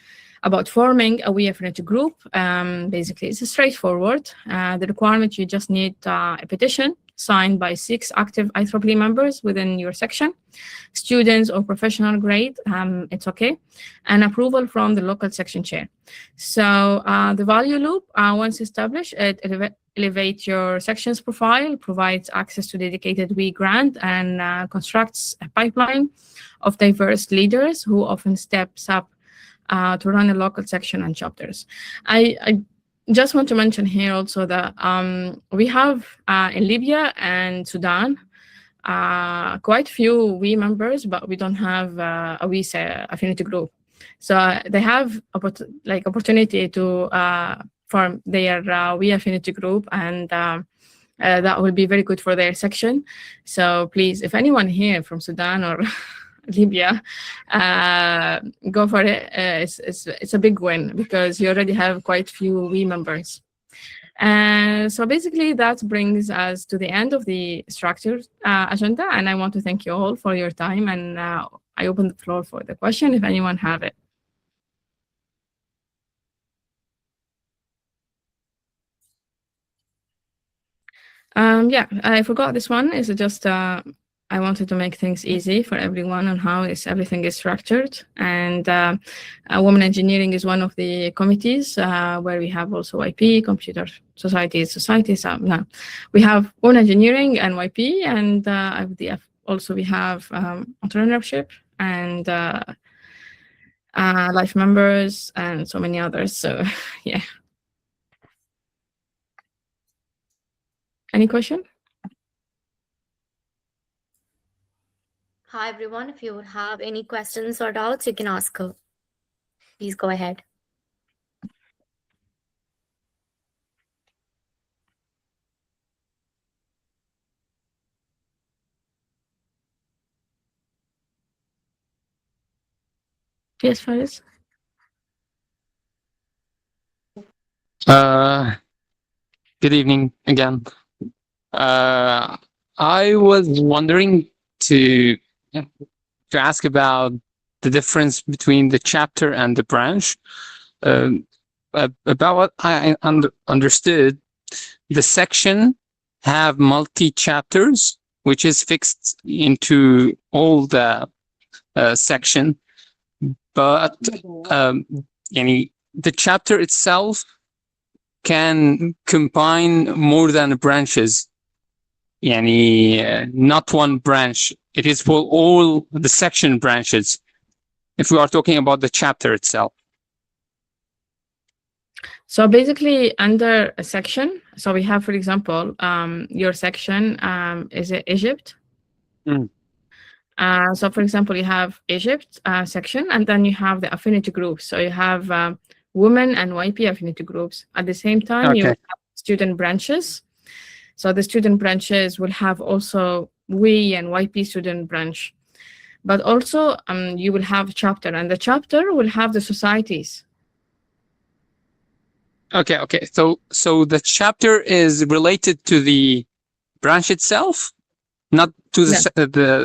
S5: about forming a Affinity group. Basically, it's straightforward. The requirement, you just need a petition signed by 6 active IEEE members within your section, students or professional grade, it's okay, and approval from the local section chair. So the value loop, once established, it elevates your section's profile, provides access to dedicated WE grant, and constructs a pipeline of diverse leaders who often steps up to run a local section and chapters. I just want to mention here also that we have in Libya and Sudan quite few WE members, but we don't have a WE affinity group. So they have opportunity to form their WE affinity group, and that will be very good for their section. So please, if anyone here from Sudan or Libya, go for it. It's a big win because you already have quite few WE members. And so basically that brings us to the end of the structured agenda, and I want to thank you all for your time, and I open the floor for the question if anyone have it. Yeah, I forgot this one. Is just I wanted to make things easy for everyone on how everything is structured. And Women Engineering is one of the committees where we have also YP, Computer Societies. No, we have Women Engineering and YP, and also we have entrepreneurship and life members and so many others. So yeah. Any question?
S1: Hi, everyone. If you would have any questions or doubts, you can ask her. Please go ahead.
S5: Yes, Faris.
S4: Good evening again. I was wondering to ask about the difference between the chapter and the branch. About what I understood, the section have multi-chapters, which is fixed into all the section, but the chapter itself can combine more than branches. Not one branch. It is for all the section branches, if we are talking about the chapter itself.
S5: So basically under a section, so we have, for example, your section is Egypt. So for example, you have Egypt section, and then you have the affinity groups. So you have women and YP affinity groups. At the same time, you
S4: Okay.
S5: have student branches. So the student branches will have also WE and YP student branch. But also you will have chapter, and the chapter will have the societies.
S4: Okay. So the chapter is related to the branch itself, not to
S5: No.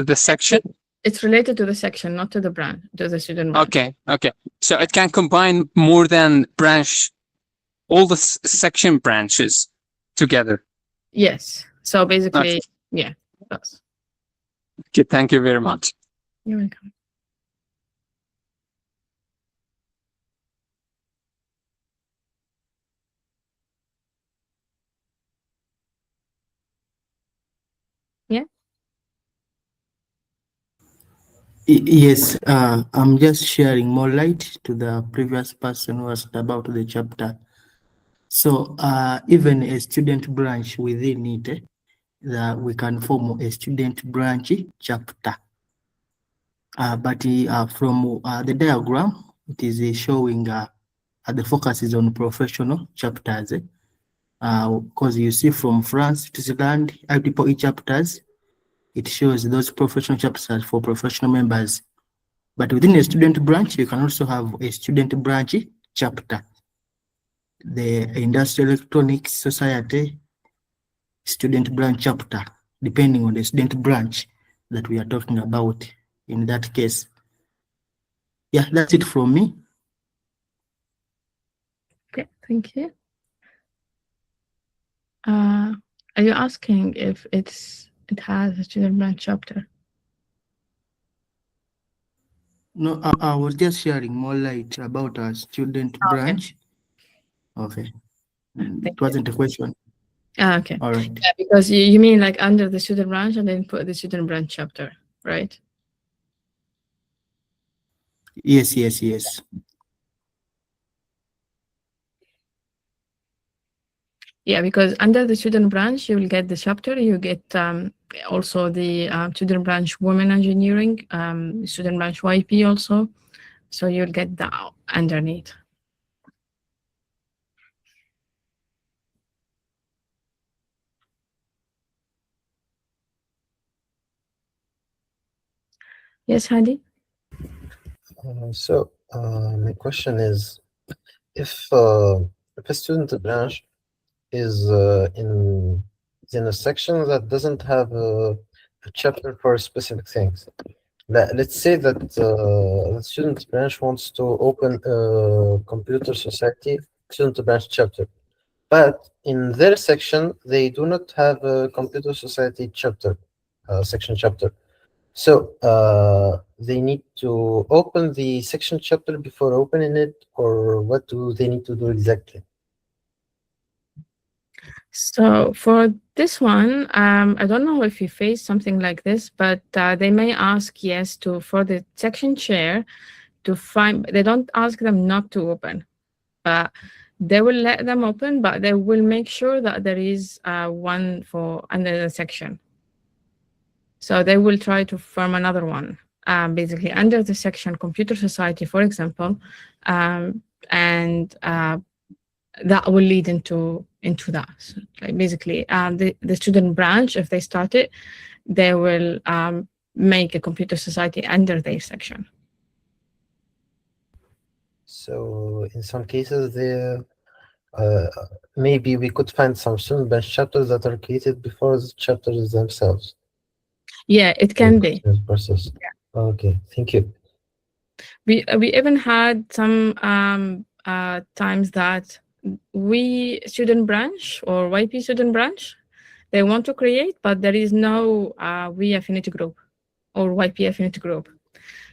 S4: the section.
S5: It's related to the section, not to the branch, to the student branch.
S4: Okay. So it can combine more than branch, all the section branches together.
S5: Yes. So basically,
S4: Okay.
S5: yeah, that's.
S4: Okay. Thank you very much.
S5: You're welcome.
S6: Yes, I'm just sharing more light to the previous person who asked about the chapter. So even a student branch within it, that we can form a student branch chapter. But from the diagram, it is showing the focus is on professional chapters. Because you see from France to Switzerland, IEEE chapters, it shows those professional chapters for professional members. But within a student branch, you can also have a student branch chapter. The Industrial Electronics Society student branch chapter, depending on the student branch that we are talking about in that case. Yeah, that's it from me.
S5: Okay, thank you. Are you asking if it has a student branch chapter?
S6: No, I was just sharing more light about our student branch. Okay. It wasn't a question.
S5: Okay.
S6: All right.
S5: Yeah, because you mean like under the student branch and then put the student branch chapter, right?
S6: Yes.
S5: Yeah, because under the student branch, you will get the chapter, you get also the student branch women engineering, student branch YP also. So you'll get that underneath. Yes, Hadi?
S3: My question is, if a student branch is in a section that doesn't have a chapter for specific things. Let's say that the student branch wants to open a computer society student branch chapter, but in their section they do not have a computer society chapter, section chapter. So they need to open the section chapter before opening it, or what do they need to do exactly?
S5: So for this one, I don't know if you face something like this, but they may ask yes to for the section chair to find. They don't ask them not to open, but they will let them open, but they will make sure that there is one for under the section. So they will try to form another one, basically under the section Computer Society, for example, and that will lead into that. So, like basically, the student branch, if they start it, they will make a computer society under their section.
S3: So in some cases, maybe we could find some student branch chapters that are created before the chapters themselves.
S5: Yeah, it can be.
S3: Process. Yeah. Okay, thank you.
S5: We even had some times that we student branch or YP student branch, they want to create, but there is no we affinity group or YP affinity group.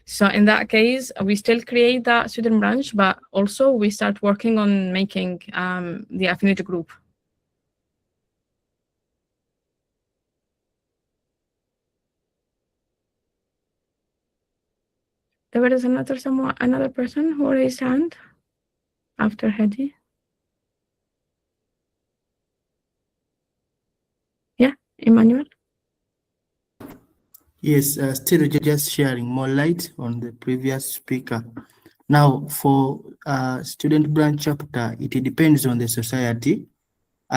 S5: So in that case, we still create that student branch, but also we start working on making the affinity group. There was another person who raised hand after Hedi. Yeah, Emmanuel.
S6: Yes, still just sharing more light on the previous speaker. Now, for student branch chapter, it depends on the society.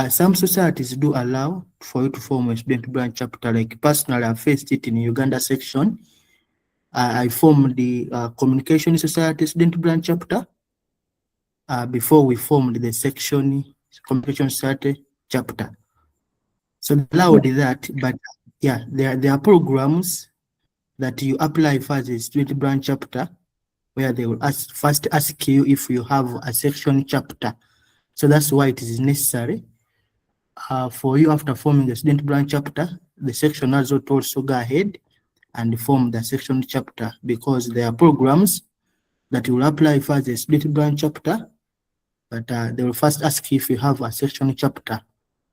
S6: Some societies do allow for you to form a student branch chapter. Like personally, I faced it in Uganda section. I formed the Communication Society student branch chapter before we formed the section Communication Society chapter. So they allowed that, but yeah, there are programs that you apply for as a student branch chapter where they will first ask you if you have a section chapter. So that's why it is necessary for you after forming the student branch chapter, the section has to also go ahead and form the section chapter, because there are programs that will apply for the student branch chapter, but they will first ask you if you have a section chapter,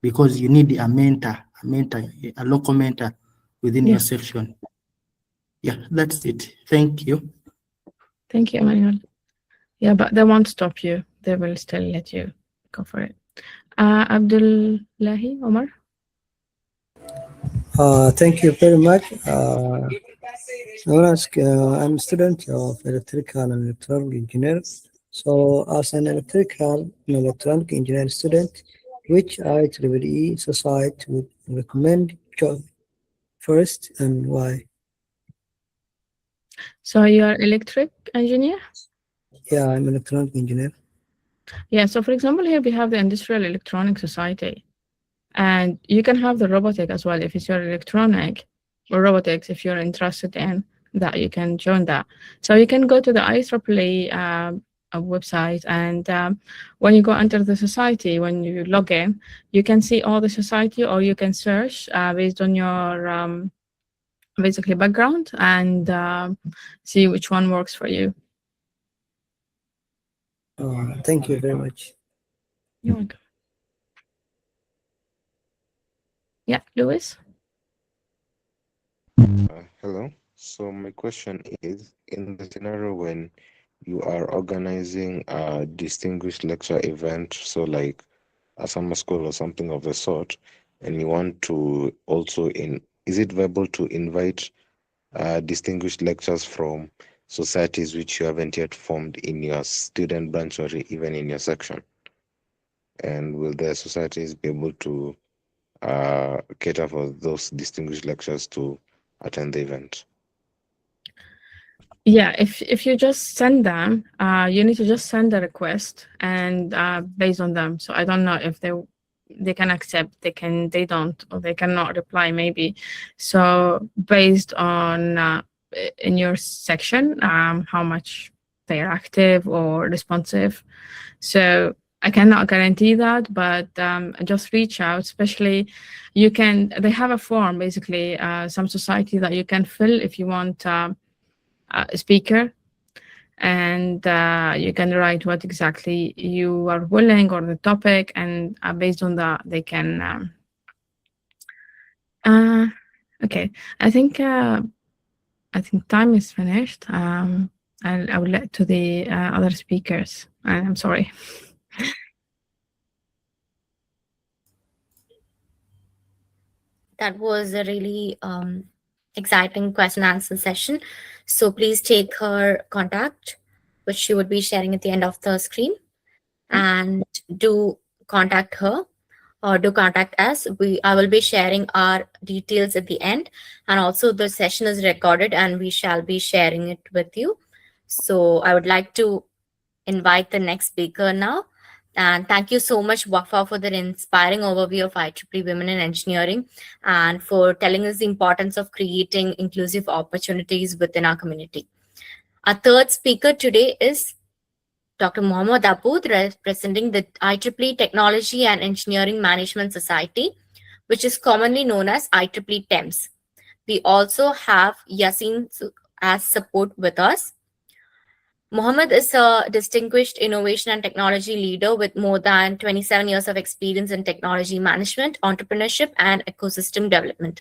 S6: because you need a mentor, a local mentor within your section. Yeah, that's it. Thank you.
S5: Thank you, Emmanuel. Yeah, but they won't stop you. They will still let you go for it. Abdullahi Omar.
S7: Thank you very much. I want to ask, I'm a student of electrical and electronic engineer. So, as an electrical and electronic engineer student, which IEEE society would recommend job first and why?
S5: So you're electric engineer?
S7: Yeah, I'm an electronic engineer.
S5: Yeah, so for example, here we have the Industrial Electronic Society. And you can have the robotic as well if it's your electronic, or robotics if you're interested in that, you can join that. So you can go to the IEEE website, and when you go under the society, when you log in, you can see all the society, or you can search based on your basically background, and see which one works for you.
S7: Thank you very much.
S5: You're welcome. Yeah, Louis?
S8: Hello. So my question is, in the scenario when you are organizing a distinguished lecture event, so like a summer school or something of the sort, and you want to also is it viable to invite distinguished lecturers from societies which you haven't yet formed in your student branch or even in your section? And will the societies be able to cater for those distinguished lecturers to attend the event?
S5: Yeah, if you just send them, you need to just send a request, and based on them. So I don't know if they can accept, they don't, or they cannot reply maybe. So based on in your section, how much they are active or responsive. So I cannot guarantee that, but just reach out. Especially, they have a form basically, some society that you can fill if you want. A speaker, and you can write what exactly you are willing, or the topic, and based on that they can okay, I think time is finished. I will let to the other speakers. I'm sorry.
S1: That was a really exciting question and answer session. So please take her contact, which she would be sharing at the end of the screen, and do contact her, or do contact us. I will be sharing our details at the end, and also the session is recorded and we shall be sharing it with you. So I would like to invite the next speaker now. And thank you so much, Wafa, for that inspiring overview of IEEE Women in Engineering, and for telling us the importance of creating inclusive opportunities within our community. Our third speaker today is Dr. Mohammad Aboud, representing the IEEE Technology and Engineering Management Society, which is commonly known as IEEE TEMS. We also have Yasin as support with us. Mohammed is a distinguished innovation and technology leader with more than 27 years of experience in technology management, entrepreneurship, and ecosystem development.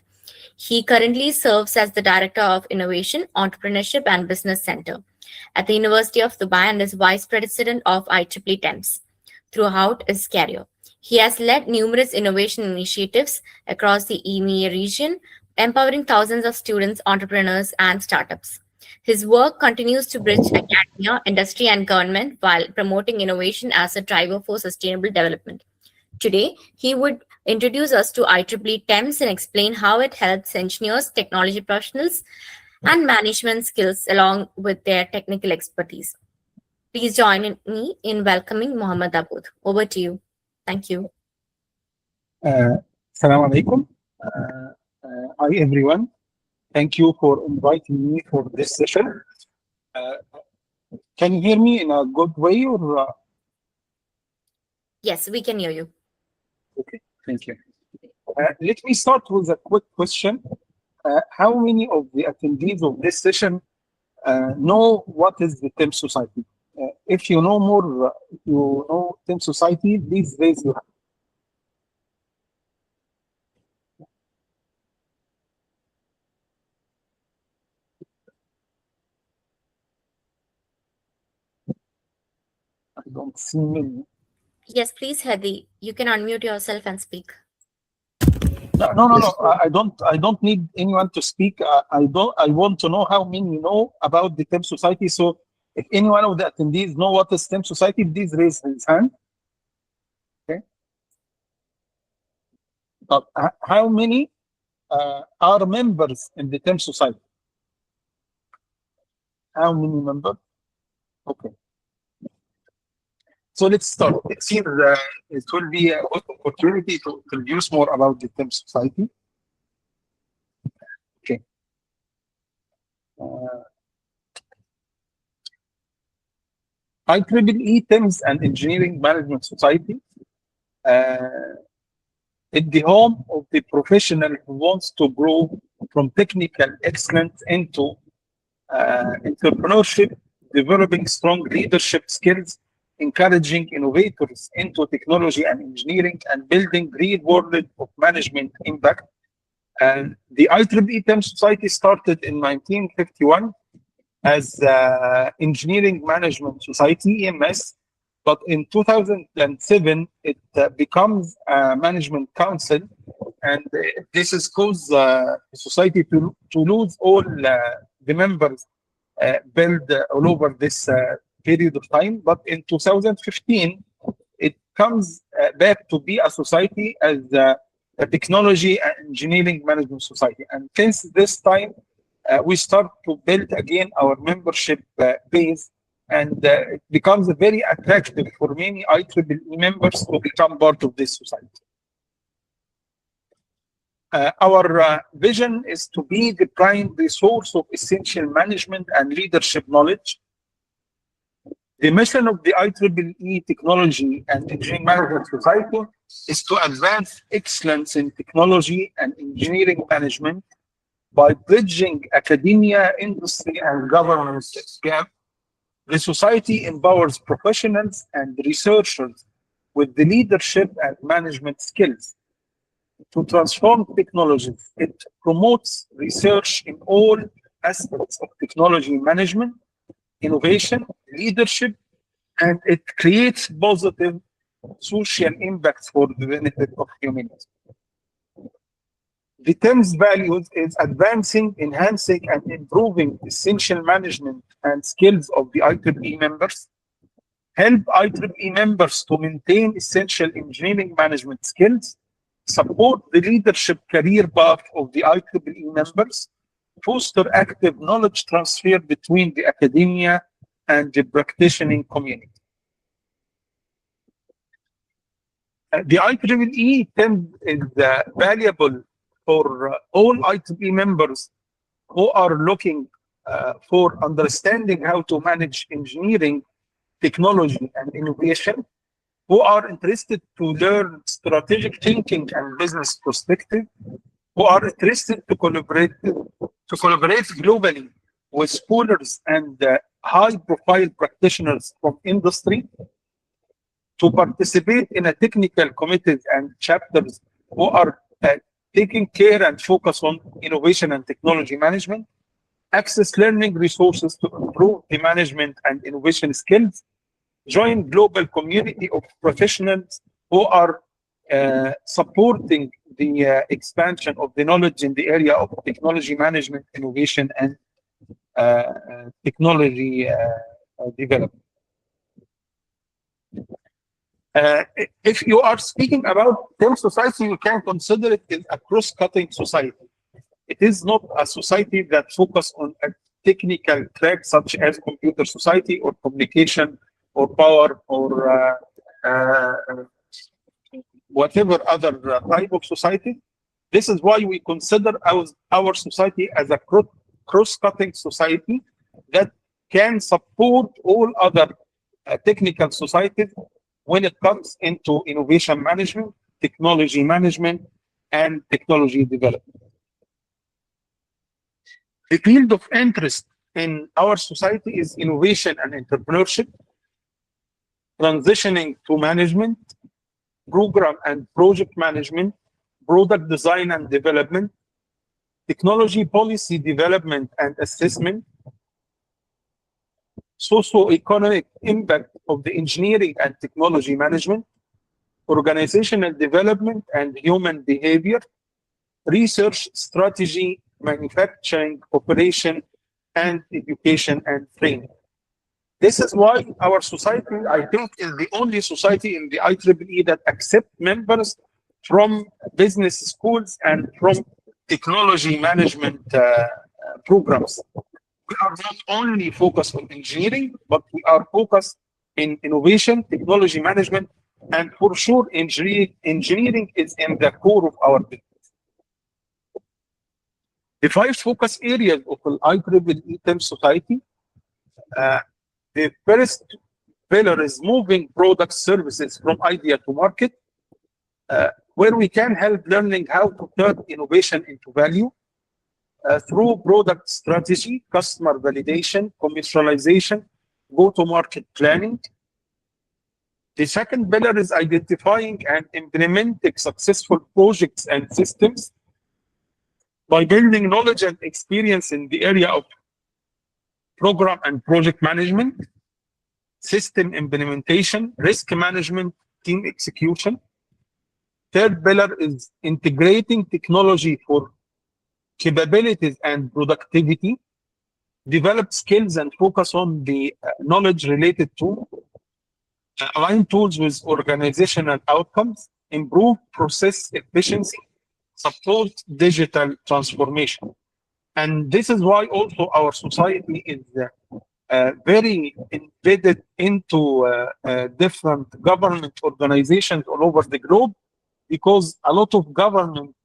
S1: He currently serves as the Director of Innovation, Entrepreneurship, and Business Center at the University of Dubai, and is Vice President of IEEE TEMS throughout his career. He has led numerous innovation initiatives across the EMEA region, empowering thousands of students, entrepreneurs, and startups. His work continues to bridge academia, industry, and government while promoting innovation as a driver for sustainable development. Today, he would introduce us to IEEE TEMS and explain how it helps engineers, technology professionals, and management skills along with their technical expertise. Please join me in welcoming Mohammad Aboud. Over to you. Thank you.
S9: Assalamu alaikum. Hi everyone. Thank you for inviting me for this session. Can you hear me in a good way or?
S1: Yes, we can hear you.
S9: Okay, thank you. Let me start with a quick question. How many of the attendees of this session know what is the TEM Society? If you know more, you know TEM Society, please raise your hand. I don't see many.
S1: Yes, please, Hadi. You can unmute yourself and speak.
S9: No. I don't need anyone to speak. I want to know how many know about the TEM Society. So, if any one of the attendees know what is TEM Society, please raise his hand. Okay. How many are members in the TEM Society? How many members? Okay. So let's start. It seems it will be an opportunity to introduce more about the TEM Society. Okay. IEEE TEMS and Engineering Management Society is the home of the professional who wants to grow from technical excellence into entrepreneurship, developing strong leadership skills, encouraging innovators into technology and engineering, and building real world of management impact. And the IEEE TEM Society started in 1951 as Engineering Management Society, EMS, but in 2007 it becomes a management council, and this has caused the society to lose all the members built all over this period of time. But in 2015 it comes back to be a society as a technology and engineering management society, and since this time we start to build again our membership base, and it becomes very attractive for many IEEE members to become part of this society. Our vision is to be the prime resource of essential management and leadership knowledge. The mission of the IEEE Technology and Engineering Management Society is to advance excellence in technology and engineering management by bridging academia, industry, and governance gap. The society empowers professionals and researchers with the leadership and management skills to transform technologies. It promotes research in all aspects of technology management, innovation, leadership, and it creates positive social impacts for the benefit of humanity. The TEM's values is advancing, enhancing, and improving essential management and skills of the IEEE members, help IEEE members to maintain essential engineering management skills, support the leadership career path of the IEEE members, foster active knowledge transfer between the academia and the practicing community. The IEEE TEM is valuable for all IEEE members who are looking for understanding how to manage engineering, technology, and innovation, who are interested to learn strategic thinking and business perspective, who are interested to collaborate globally with scholars and high-profile practitioners from industry, to participate in a technical committees and chapters who are taking care and focus on innovation and technology management, access learning resources to improve the management and innovation skills, join global community of professionals who are supporting the expansion of the knowledge in the area of technology management, innovation, and technology development. If you are speaking about TEM society, you can consider it as a cross-cutting society. It is not a society that focuses on a technical track such as computer society or communication or power or whatever other type of society. This is why we consider our society as a cross-cutting society that can support all other technical societies when it comes into innovation management, technology management, and technology development. The field of interest in our society is innovation and entrepreneurship, transitioning to management, program and project management, product design and development, technology policy development and assessment, socio-economic impact of the engineering and technology management, organizational development and human behavior, research strategy, manufacturing, operation, and education and training. This is why our society, I think, is the only society in the IEEE that accept members from business schools and from technology management programs. We are not only focused on engineering, but we are focused in innovation, technology management, and for sure, engineering is in the core of our business. The 5 focus areas of the IEEE TEM society. The first pillar is moving product services from idea to market, where we can help learning how to turn innovation into value through product strategy, customer validation, commercialization, go-to-market planning. The second pillar is identifying and implementing successful projects and systems by building knowledge and experience in the area of program and project management, system implementation, risk management, team execution. Third pillar is integrating technology for capabilities and productivity, develop skills and focus on the knowledge related to, align tools with organizational outcomes, improve process efficiency, support digital transformation. And this is why also our society is very embedded into different government organizations all over the globe, because a lot of government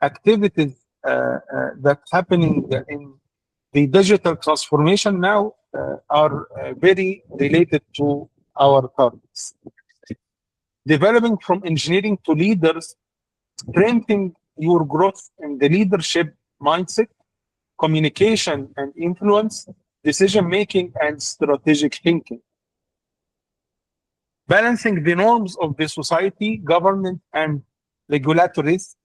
S9: activities that's happening in the digital transformation now are very related to our targets. Developing from engineering to leaders, strengthening your growth in the leadership mindset, communication and influence, decision-making and strategic thinking. Balancing the norms of the society, government and regulatories,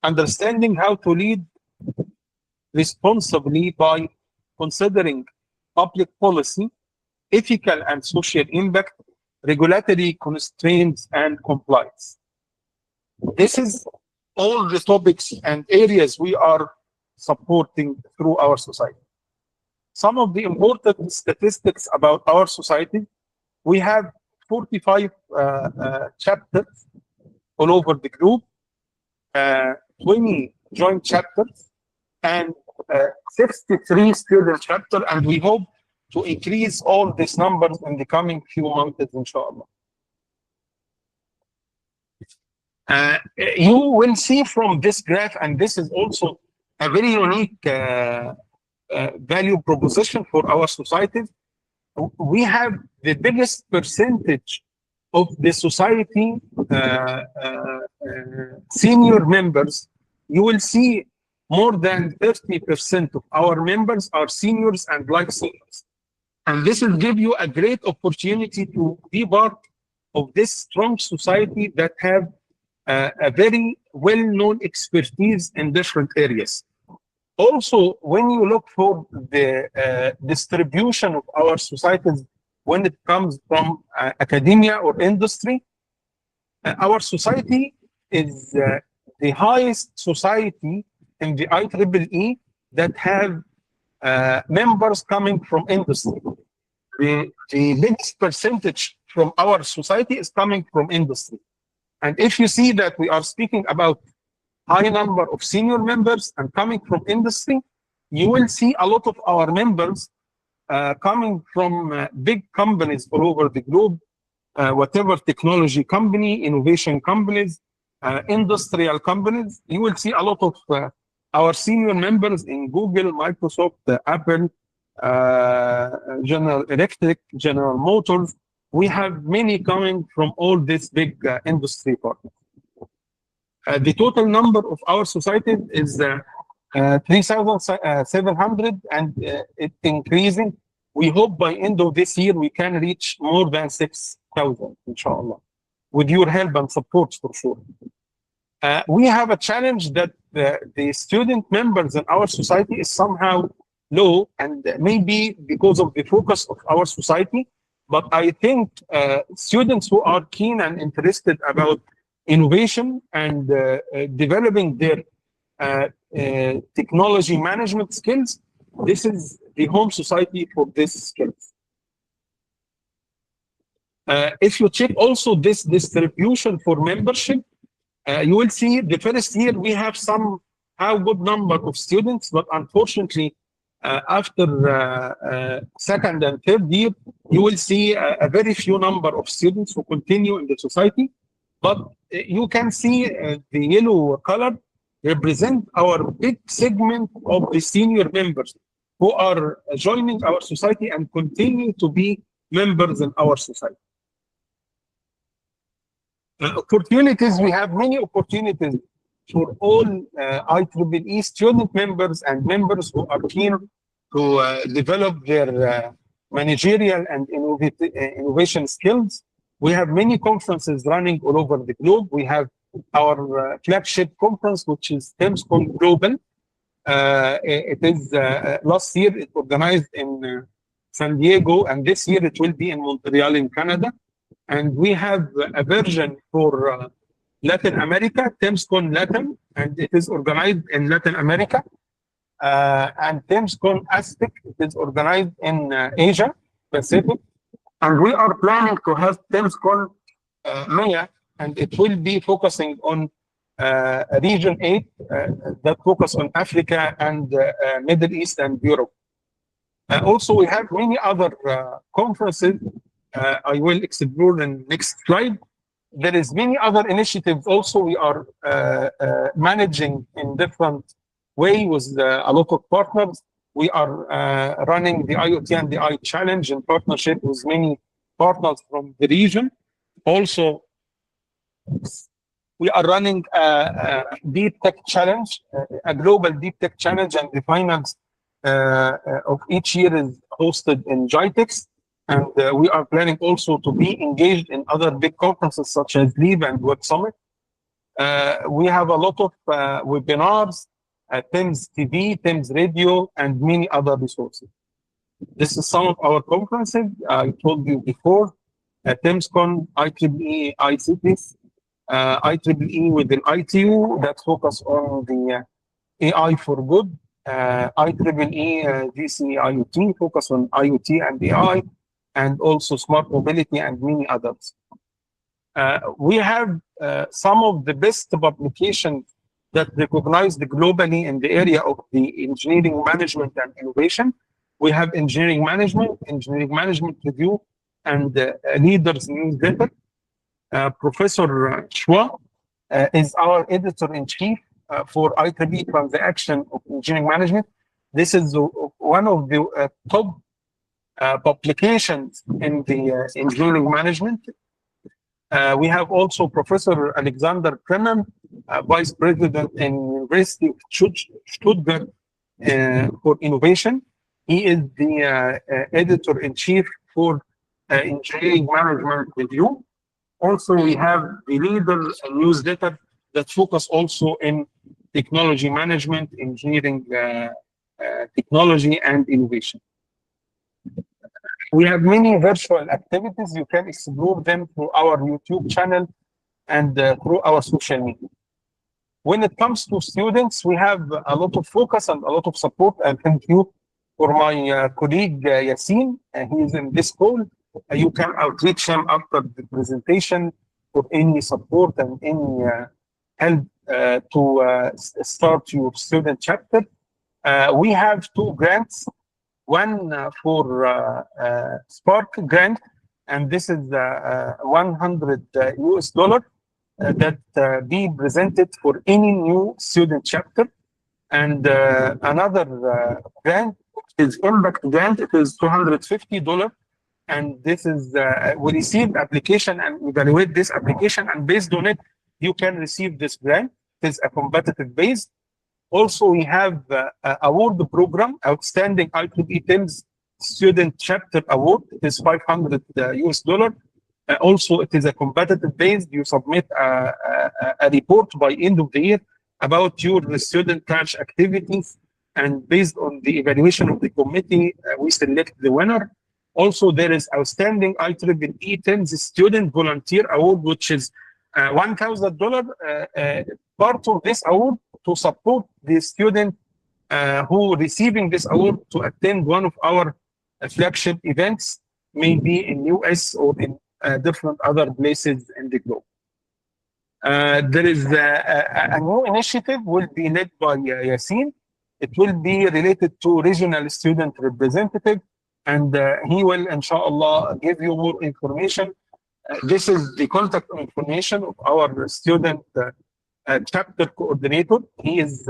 S9: understanding how to lead responsibly by considering public policy, ethical and social impact, regulatory constraints and compliance. This is all the topics and areas we are supporting through our society. Some of the important statistics about our society: we have 45 chapters all over the globe, 20 joint chapters, and 63 student chapters, and we hope to increase all these numbers in the coming few months, inshallah. You will see from this graph, and this is also a very unique value proposition for our society. We have the biggest percentage of the society senior members. You will see more than 30% of our members are seniors and like seniors. And this will give you a great opportunity to be part of this strong society that have a very well-known expertise in different areas. Also, when you look for the distribution of our societies when it comes from academia or industry, Our society is the highest society in the IEEE that have members coming from industry. The biggest percentage from our society is coming from industry. And if you see that we are speaking about high number of senior members and coming from industry, you will see a lot of our members coming from big companies all over the globe, whatever technology company, innovation companies, industrial companies. You will see a lot of our senior members in Google, Microsoft, Apple, General Electric, General Motors. We have many coming from all these big industry partners. The total number of our society is 3,700 and it's increasing. We hope by end of this year we can reach more than 6,000, inshallah, with your help and support for sure. We have a challenge that the student members in our society is somehow low, and maybe because of the focus of our society. But I think students who are keen and interested about innovation and developing their technology management skills, this is the home society for these skills. If you check also this distribution for membership, you will see the first year we have somehow good number of students, but unfortunately, after second and third year, you will see a very few number of students who continue in the society. But you can see the yellow color represent our big segment of the senior members who are joining our society and continue to be members in our society. Opportunities, we have many opportunities for all IEEE student members and members who are keen to develop their managerial and innovation skills. We have many conferences running all over the globe. We have our flagship conference, which is TEMSCON Global. It is last year it organized in San Diego, and this year it will be in Montreal in Canada. And we have a version for Latin America, TEMSCON Latin, and it is organized in Latin America. And TEMSCON Aztec, it is organized in Asia Pacific. And we are planning to have TEMSCON Maya, and it will be focusing on Region 8 that focus on Africa and Middle East and Europe. Also, we have many other conferences. I will explore in next slide. There is many other initiatives also we are managing in different way with a lot of partners. We are running the IoT and the I Challenge in partnership with many partners from the region. Also, we are running a Deep Tech Challenge, a global Deep Tech Challenge, and the finals of each year is hosted in GITEX. And we are planning also to be engaged in other big conferences such as LEAP and Web Summit. We have a lot of webinars, TIMS TV, TIMS Radio, and many other resources. This is some of our conferences. I told you before, TIMSCON, IEEE, ICTIS, IEEE with an ITU that focus on the AI for good, IEEE DC IoT focus on IoT and AI, and also smart mobility and many others. We have some of the best publications that recognized globally in the area of the engineering management and innovation. We have engineering management review, and leaders newsletter. Professor Schwa is our editor-in-chief for IEEE Transaction of Engineering Management. This is one of the top publications in the engineering management. We have also Professor Alexander Kremen, Vice President in University of Stuttgart for Innovation. He is the editor-in-chief for Engineering Management Review. Also, we have the leader newsletter that focus also in technology management, engineering technology, and innovation. We have many virtual activities. You can explore them through our YouTube channel. and through our social media. When it comes to students, we have a lot of focus and a lot of support. And thank you for my colleague Yassine. He is in this call. You can outreach him after the presentation for any support and any help to start your student chapter. We have two grants. One for Spark grant, and this is 100 US dollar that be presented for any new student chapter. And another grant is Impact grant. It is $250. And this is, we receive application and evaluate this application. And based on it, you can receive this grant. It is a competitive base. Also, we have award program, Outstanding IEEE TIMS Student Chapter Award. It is 500 US dollar. Also, it is a competitive base. You submit a report by end of the year about your student branch activities. And based on the evaluation of the committee, we select the winner. Also, there is Outstanding IEEE TIMS Student Volunteer Award, which is $1,000. Part of this award to support the student who receiving this award to attend one of our flagship events, maybe in US or in different other places in the globe. There is a new initiative will be led by Yassine. It will be related to regional student representative, and he will, inshallah, give you more information. This is the contact information of our student chapter coordinator. He is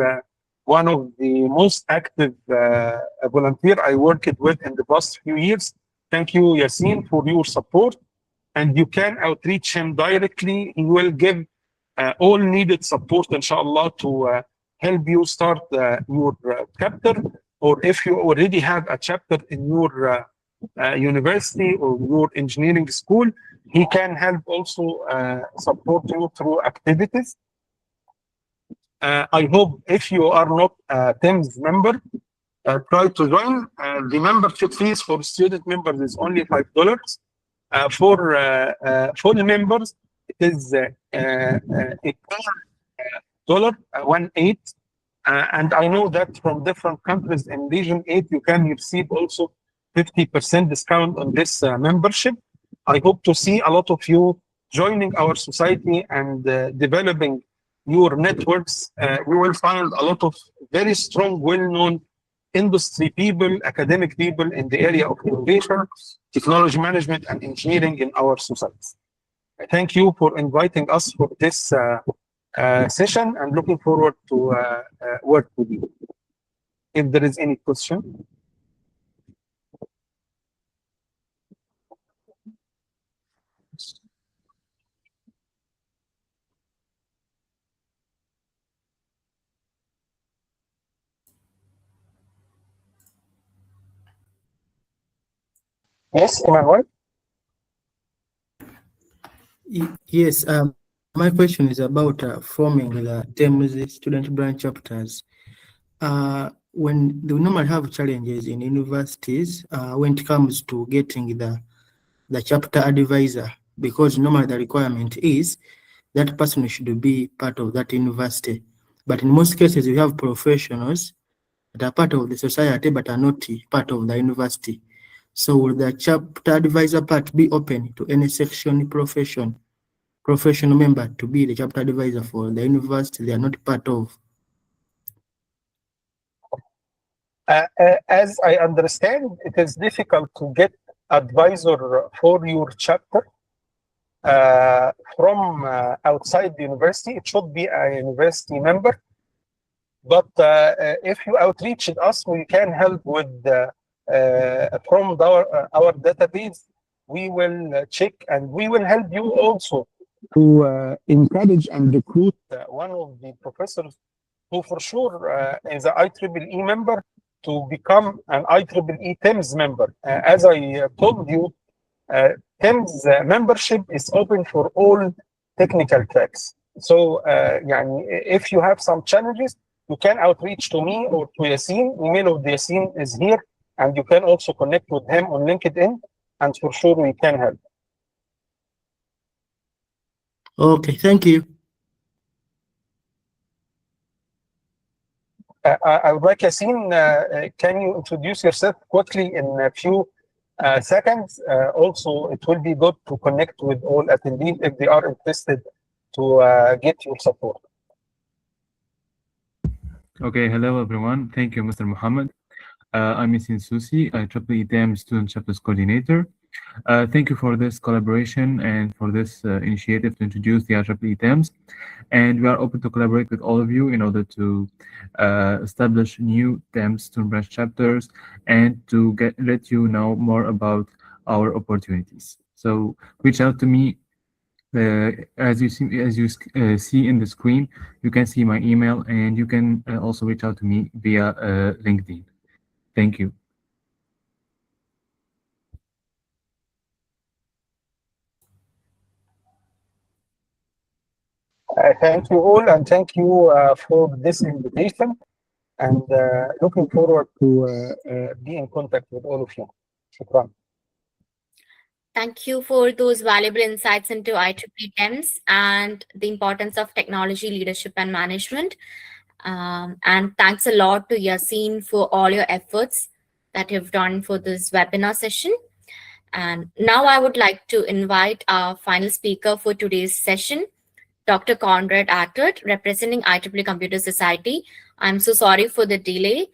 S9: one of the most active volunteer I worked with in the past few years. Thank you, Yassine, for your support. And you can outreach him directly. He will give all needed support, inshallah, to help you start your chapter. Or if you already have a chapter in your university or your engineering school, he can help also support you through activities. I hope if you are not a TIMS member, try to join. The membership fees for student members is only $5. For full members, it is $18, and I know that from different countries in Region 8, you can receive also 50% discount on this membership. I hope to see a lot of you joining our society and developing your networks. You will find a lot of very strong, well-known industry people, academic people in the area of innovation, technology management, and engineering in our society. Thank you for inviting us for this session, and looking forward to work with you. If there is any question. Yes, Emmanuel?
S6: Yes, my question is about forming the TIMS student branch chapters. When they normally have challenges in universities when it comes to getting the chapter advisor, because normally the requirement is that person should be part of that university. But in most cases, we have professionals that are part of the society but are not part of the university. So will the chapter advisor part be open to any section professional member to be the chapter advisor for the university they are not part of?
S9: As I understand, it is difficult to get advisor for your chapter from outside the university. It should be a university member. But if you outreach us, we can help with from our database. We will check, and we will help you also to encourage and recruit one of the professors who for sure is an IEEE member to become an IEEE TIMS member. As I told you, TIMS membership is open for all technical tracks. So if you have some challenges, you can outreach to me or to Yassine. Email of Yassine is here, and you can also connect with him on LinkedIn, and for sure we can help.
S6: Okay, thank you.
S9: I would like Yassine, can you introduce yourself quickly in a few seconds? Also, it will be good to connect with all attendees if they are interested to get your support.
S10: Okay, hello everyone. Thank you, Mr. Muhammad. I'm Yassine Susi, IEEE DAM Student Chapters Coordinator. Thank you for this collaboration and for this initiative to introduce the IEEE DAMs. And we are open to collaborate with all of you in order to establish new DAMs student branch chapters and to let you know more about our opportunities. So reach out to me. As you see in the screen, you can see my email, and you can also reach out to me via LinkedIn. Thank you.
S9: Thank you all, and thank you for this invitation. And looking forward to be in contact with all of you. Shukran.
S1: Thank you for those valuable insights into IEEE TEMS and the importance of technology leadership and management. And thanks a lot to Yassine for all your efforts that you've done for this webinar session. And now I would like to invite our final speaker for today's session, Dr. Conrad Attard, representing IEEE Computer Society. I'm so sorry for the delay.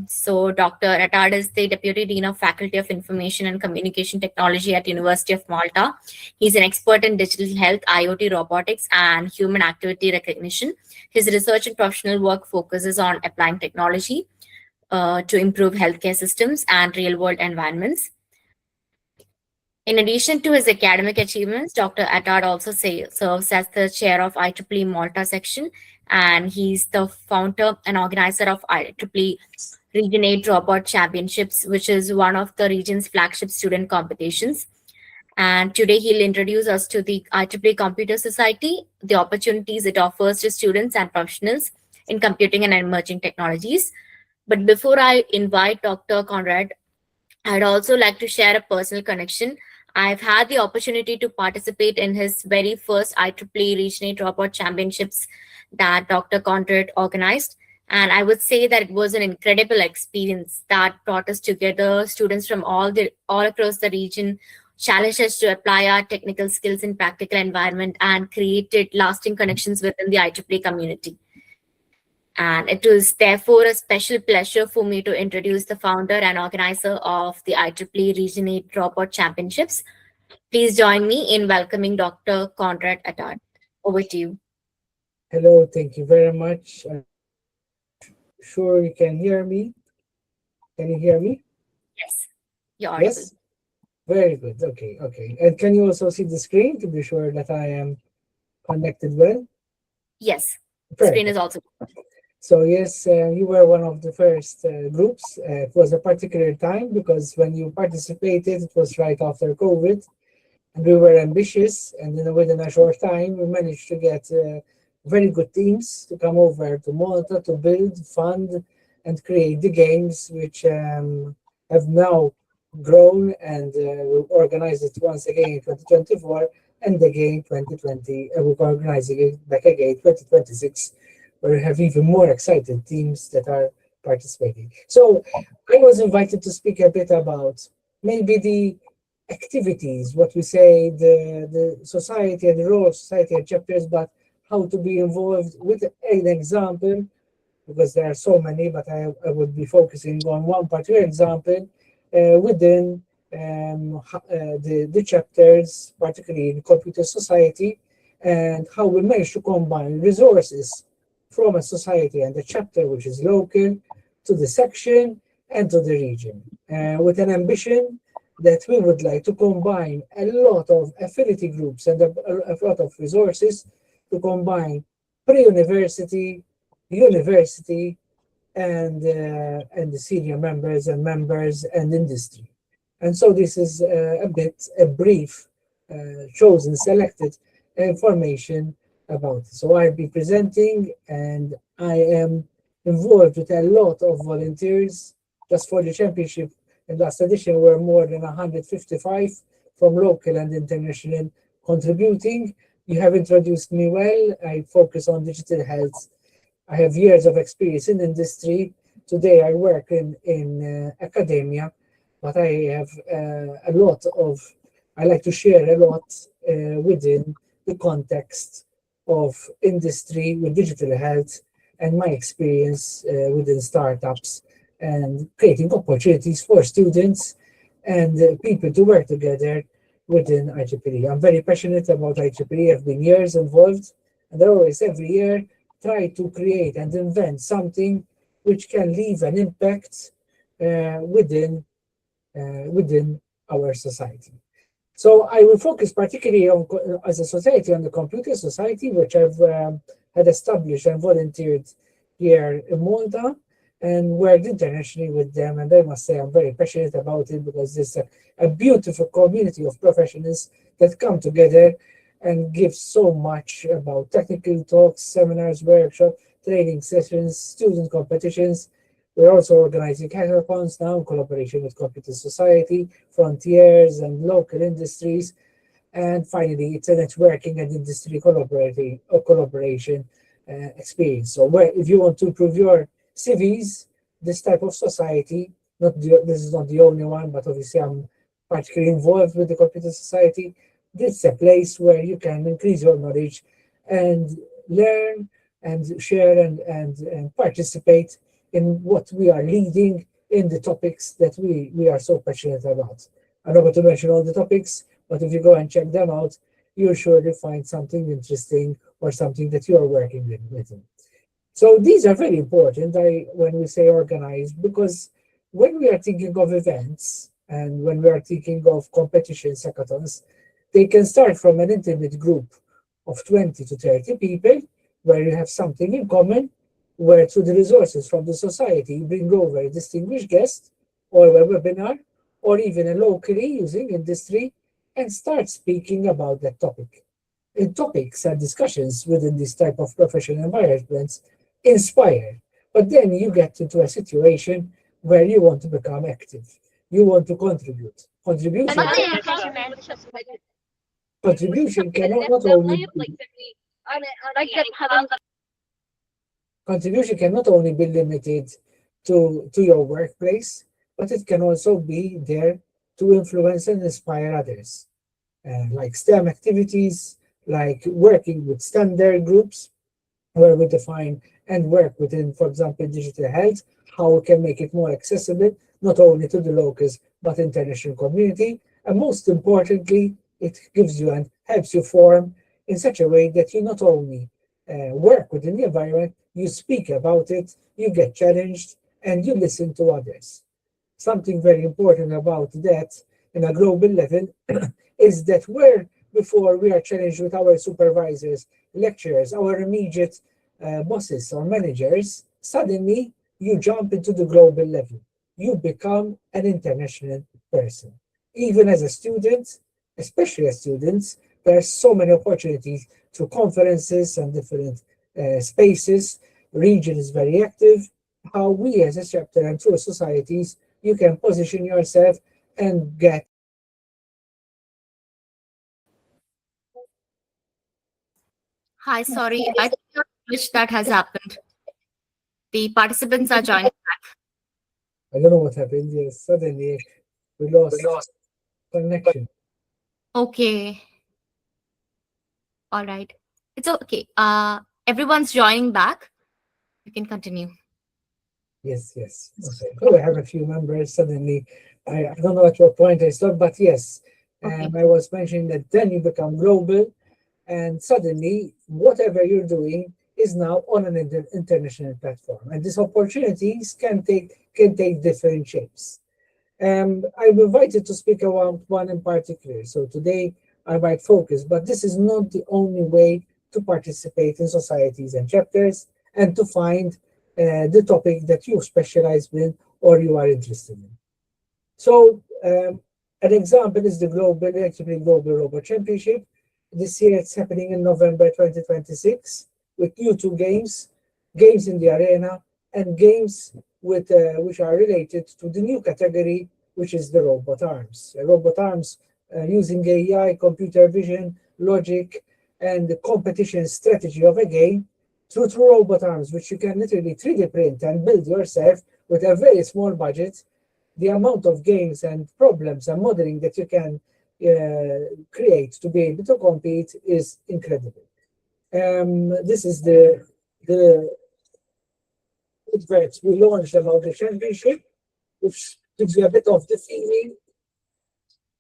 S1: So Dr. Attard is the Deputy Dean of Faculty of Information and Communication Technology at University of Malta. He's an expert in digital health, IoT, robotics, and human activity recognition. His research and professional work focuses on applying technology to improve healthcare systems and real-world environments. In addition to his academic achievements, Dr. Attard also serves as the chair of IEEE Malta section, and he's the founder and organizer of IEEE Region 8 Robot Championships, which is one of the region's flagship student competitions. And today he'll introduce us to the IEEE Computer Society, the opportunities it offers to students and professionals in computing and emerging technologies. But before I invite Dr. Conrad, I'd also like to share a personal connection. I've had the opportunity to participate in his very first IEEE Region 8 Robot Championships that Dr. Conrad organized. And I would say that it was an incredible experience that brought us together, students from all across the region, challenged us to apply our technical skills in practical environment and created lasting connections within the IEEE community. And it was therefore a special pleasure for me to introduce the founder and organizer of the IEEE Region 8 Robot Championships. Please join me in welcoming Dr. Conrad Attard. Over to you.
S11: Hello, thank you very much. I'm sure you can hear me. Can you hear me?
S1: Yes, you're audible.
S11: Yes? Very good. Okay. And can you also see the screen to be sure that I am connected well?
S1: Yes, the
S11: Perfect.
S1: screen is also.
S11: So yes, you were one of the first groups. It was a particular time because when you participated, it was right after COVID, and we were ambitious. And within a short time, we managed to get very good teams to come over to Malta to build, fund, and create the games, which have now grown, and we'll organize it once again in 2024, and again 2020, and we're organizing it back again 2026. We have even more excited teams that are participating. So I was invited to speak a bit about maybe the activities, what we say, the society and the role of society and chapters, but how to be involved with an example, because there are so many, but I would be focusing on one particular example within the chapters, particularly in computer society, and how we manage to combine resources from a society and a chapter which is local to the section and to the region, with an ambition that we would like to combine a lot of affinity groups and a lot of resources to combine pre-university, university, and the senior members and industry. And so this is a brief, chosen, selected information about it. So I'll be presenting, and I am involved with a lot of volunteers. Just for the championship in last edition were more than 155 from local and international contributing, You have introduced me well. I focus on digital health. I have years of experience in industry. Today I work in academia, but I have I like to share a lot within the context of industry with digital health and my experience within startups and creating opportunities for students and people to work together within IEEE. I'm very passionate about IEEE. I've been years involved, and I always, every year, try to create and invent something which can leave an impact within our society. So I will focus particularly on, as a society, on the computer society, which I've had established and volunteered here in Malta and worked internationally with them. And I must say I'm very passionate about it because it's a beautiful community of professionals that come together and give so much about technical talks, seminars, workshops, training sessions, student competitions. We're also organizing hackathons now in collaboration with Computer Society, Frontiers, and local industries. And finally, it's a networking and industry collaboration experience. So if you want to improve your CVs, this type of society, this is not the only one, but obviously I'm particularly involved with the Computer Society. This is a place where you can increase your knowledge and learn and share and participate in what we are leading in the topics that we are so passionate about. I'm not going to mention all the topics, but if you go and check them out, you'll surely find something interesting or something that you are working with. So these are very important when we say organized, because when we are thinking of events and when we are thinking of competitions, hackathons, they can start from an intimate group of 20 to 30 people where you have something in common, where through the resources from the society you bring over a distinguished guest or a webinar or even a locally using industry and start speaking about that topic. And topics and discussions within this type of professional environments inspire, but then you get into a situation where you want to become active. You want to contribute. Contribution cannot not only Contribution can not only be limited to your workplace, but it can also be there to influence and inspire others. Like STEM activities, like working with standard groups, where we define and work within, for example, digital health, how we can make it more accessible, not only to the locals, but international community. And most importantly, it gives you and helps you form in such a way that you not only work within the environment, you speak about it, you get challenged, and you listen to others. Something very important about that in a global level is that where before we are challenged with our supervisors, lecturers, our immediate bosses or managers, suddenly you jump into the global level. You become an international person. Even as a student, especially as students, there are so many opportunities through conferences and different spaces. Region is very active. How we as a chapter and through societies, you can position yourself and get.
S1: Hi, sorry. I think a glitch that has happened. The participants are joining.
S11: I don't know what happened. Yes, suddenly we lost connection.
S1: Okay. All right. It's okay. Everyone's joining back. You can continue.
S11: Yes. Okay. So I have a few members. Suddenly, I don't know at what point I stopped, but yes,
S1: Okay.
S11: I was mentioning that then you become global, and suddenly whatever you're doing is now on an international platform, and these opportunities can take different shapes. I'm invited to speak about one in particular. So today I might focus, but this is not the only way to participate in societies and chapters and to find the topic that you specialize in or you are interested in. So an example is the Global Robot Championship. This year it's happening in November 2026 with U2 games in the arena, and games which are related to the new category, which is the robot arms. Robot arms using AI, computer vision, logic, and the competition strategy of a game through robot arms, which you can literally 3D print and build yourself with a very small budget. The amount of games and problems and modeling that you can create to be able to compete is incredible. This is the advert we launched about the championship, which gives you a bit of the feeling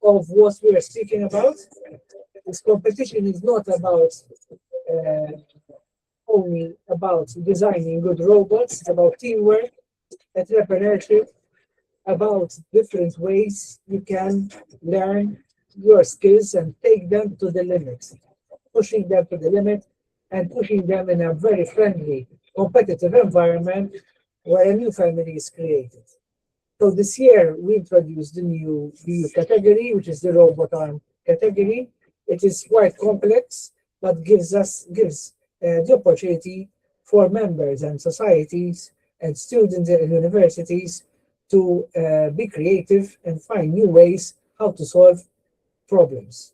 S11: of what we are speaking about. This competition is not about only about designing good robots, it's about teamwork, entrepreneurship, about different ways you can learn your skills and take them to the limit, pushing them to the limit and pushing them in a very friendly, competitive environment where a new family is created. So this year we introduced the new category, which is the robot arm category. It is quite complex, but gives the opportunity for members and societies and students at universities to be creative and find new ways how to solve problems.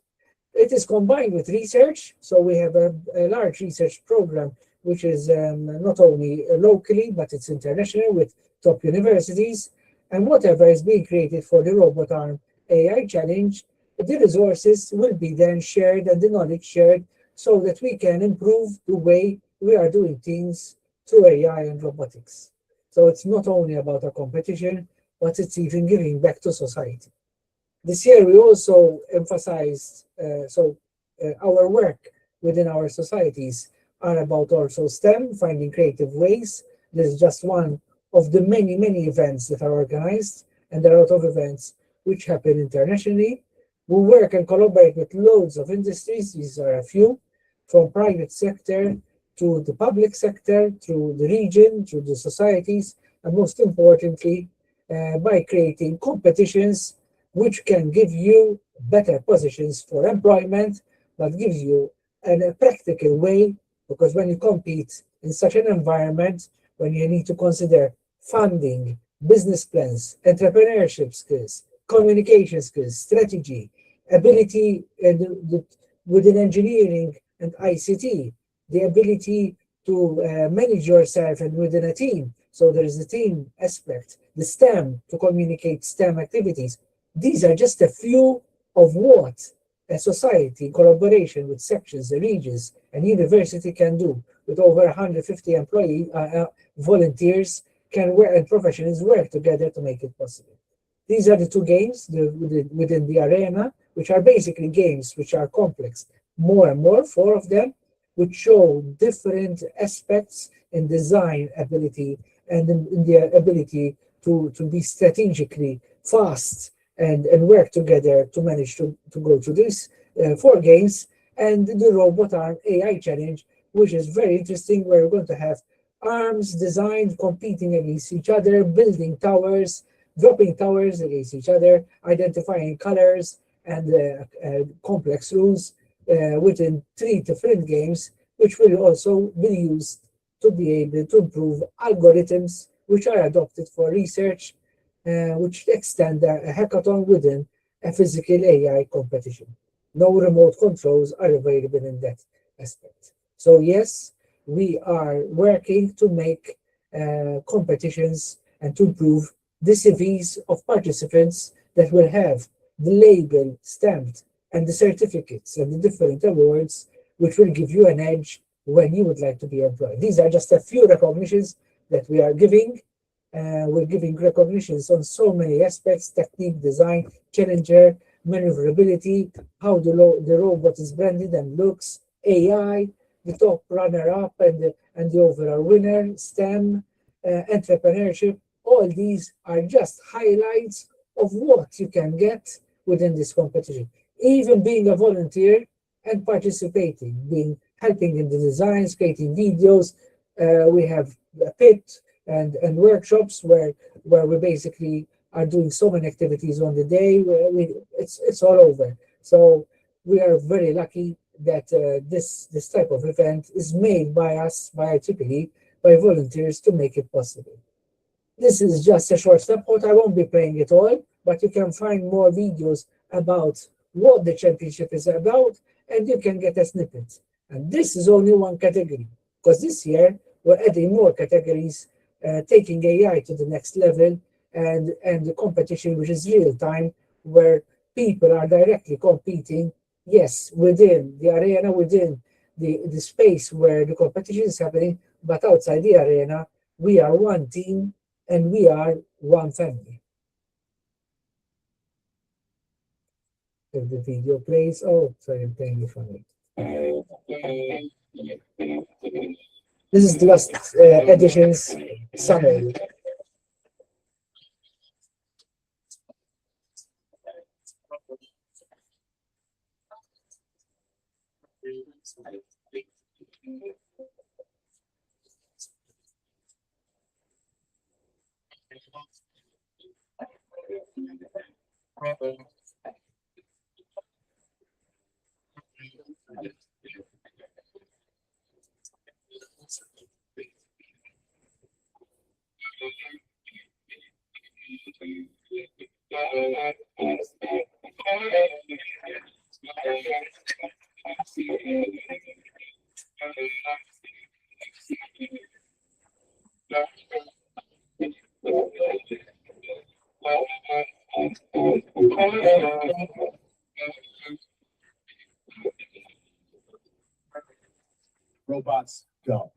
S11: It is combined with research, so we have a large research program which is not only locally, but it's international with top universities. And whatever is being created for the Robot Arm AI Challenge, the resources will be then shared and the knowledge shared so that we can improve the way we are doing things through AI and robotics. So it's not only about a competition, but it's even giving back to society. This year we also emphasized, our work within our societies are about also STEM, finding creative ways. This is just one of the many, many events that are organized, and there are a lot of events which happen internationally. We work and collaborate with loads of industries. These are a few, from private sector to the public sector, through the region, through the societies, and most importantly, by creating competitions which can give you better positions for employment, but gives you a practical way, because when you compete in such an environment, when you need to consider funding, business plans, entrepreneurship skills, communication skills, strategy, ability within engineering and ICT, the ability to manage yourself and within a team. So there is the team aspect, the STEM, to communicate STEM activities. These are just a few of what a society in collaboration with sections, regions, and university can do with over 150 volunteers can work and professionals work together to make it possible. These are the two games within the arena, which are basically games which are complex, more and more, 4 of them, which show different aspects in design ability and in the ability to be strategically fast and work together to manage to go through these 4 games, and the Robot Arm AI Challenge, which is very interesting, where we're going to have arms designed competing against each other, building towers, dropping towers against each other, identifying colors and complex rules within 3 different games, which will also be used to be able to improve algorithms which are adopted for research, which extend a hackathon within a physical AI competition. No remote controls are available in that aspect. So yes, we are working to make competitions and to improve the CVs of participants that will have the label stamped and the certificates and the different awards, which will give you an edge when you would like to be employed. These are just a few recognitions that we are giving. We're giving recognitions on so many aspects: technique, design, challenger, maneuverability, how the robot is branded and looks, AI, the top runner-up and the overall winner, STEM, entrepreneurship. All these are just highlights of what you can get within this competition. Even being a volunteer and participating, helping in the designs, creating videos. We have a pit and workshops where we basically are doing so many activities on the day. It's all over. So we are very lucky that this type of event is made by us, by IEEE, by volunteers to make it possible. This is just a short snapshot. I won't be playing it all, but you can find more videos about what the championship is about, and you can get a snippet. And this is only one category, because this year we're adding more categories, taking AI to the next level, and the competition, which is real time, where people are directly competing, yes, within the arena, within the space where the competition is happening, but outside the arena, we are one team and we are one family. If the video plays, oh, sorry, I'm playing it from it. This is the last edition's summary.
S9: Robots, go.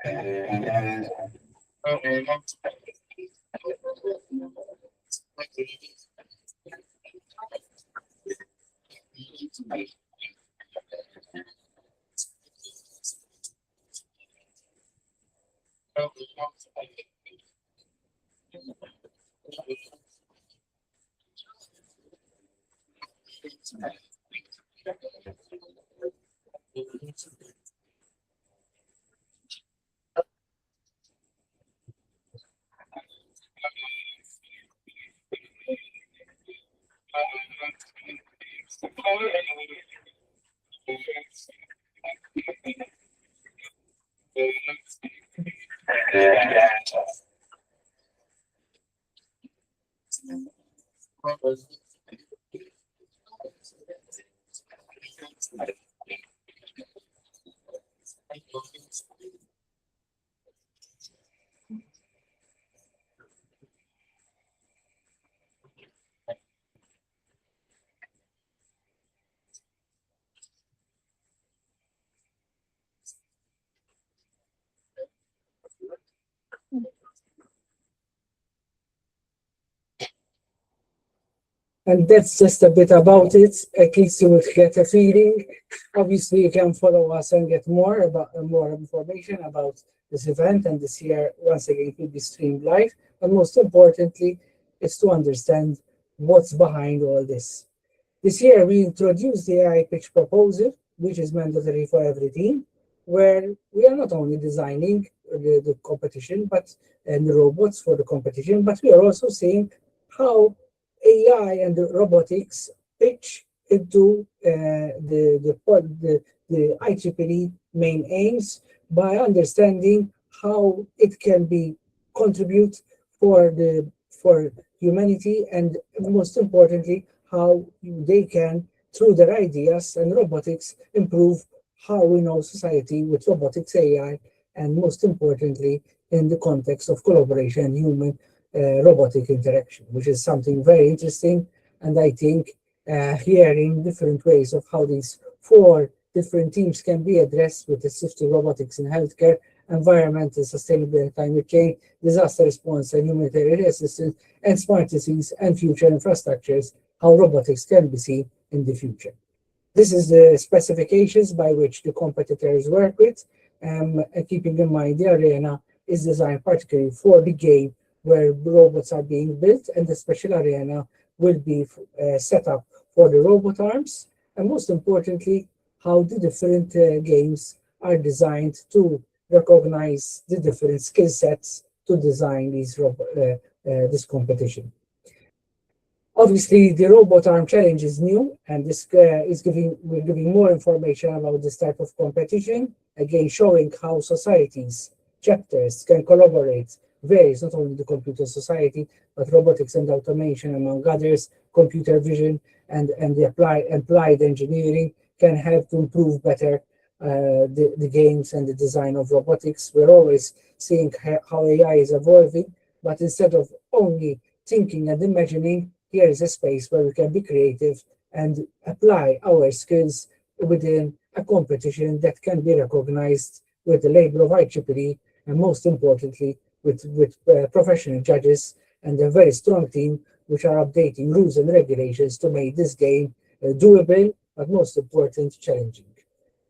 S11: And that's just a bit about it. At least you would get a feeling. Obviously, you can follow us and get more about more information about this event. And this year, once again, it will be streamed live. But most importantly, is to understand what's behind all this. This year, we introduced the AI pitch proposal, which is mandatory for every team, where we are not only designing the competition, but and the robots for the competition, but we are also seeing how AI and robotics pitch into the IEEE main aims by understanding how it can be contribute for humanity, and most importantly, how they can, through their ideas and robotics, improve how we know society with robotics, AI, and most importantly, in the context of collaboration and human robotic interaction, which is something very interesting. And I think hearing different ways of how these four different teams can be addressed with assistive robotics in healthcare, environmental sustainability, climate change, disaster response and humanitarian assistance, and smart cities and future infrastructures, how robotics can be seen in the future. This is the specifications by which the competitors work with, keeping in mind the arena is designed particularly for the game where robots are being built, and the special arena will be set up for the robot arms, and most importantly, how the different games are designed to recognize the different skill sets to design this competition. Obviously, the robot arm challenge is new, and this we're giving more information about this type of competition. Again, showing how societies, chapters can collaborate, varies not only the computer society, but robotics and automation, among others, computer vision and the applied engineering can help to improve better the games and the design of robotics. We're always seeing how AI is evolving, but instead of only thinking and imagining, here is a space where we can be creative and apply our skills within a competition that can be recognized with the label of IEEE, and most importantly, with professional judges and a very strong team which are updating rules and regulations to make this game doable, but most important, challenging.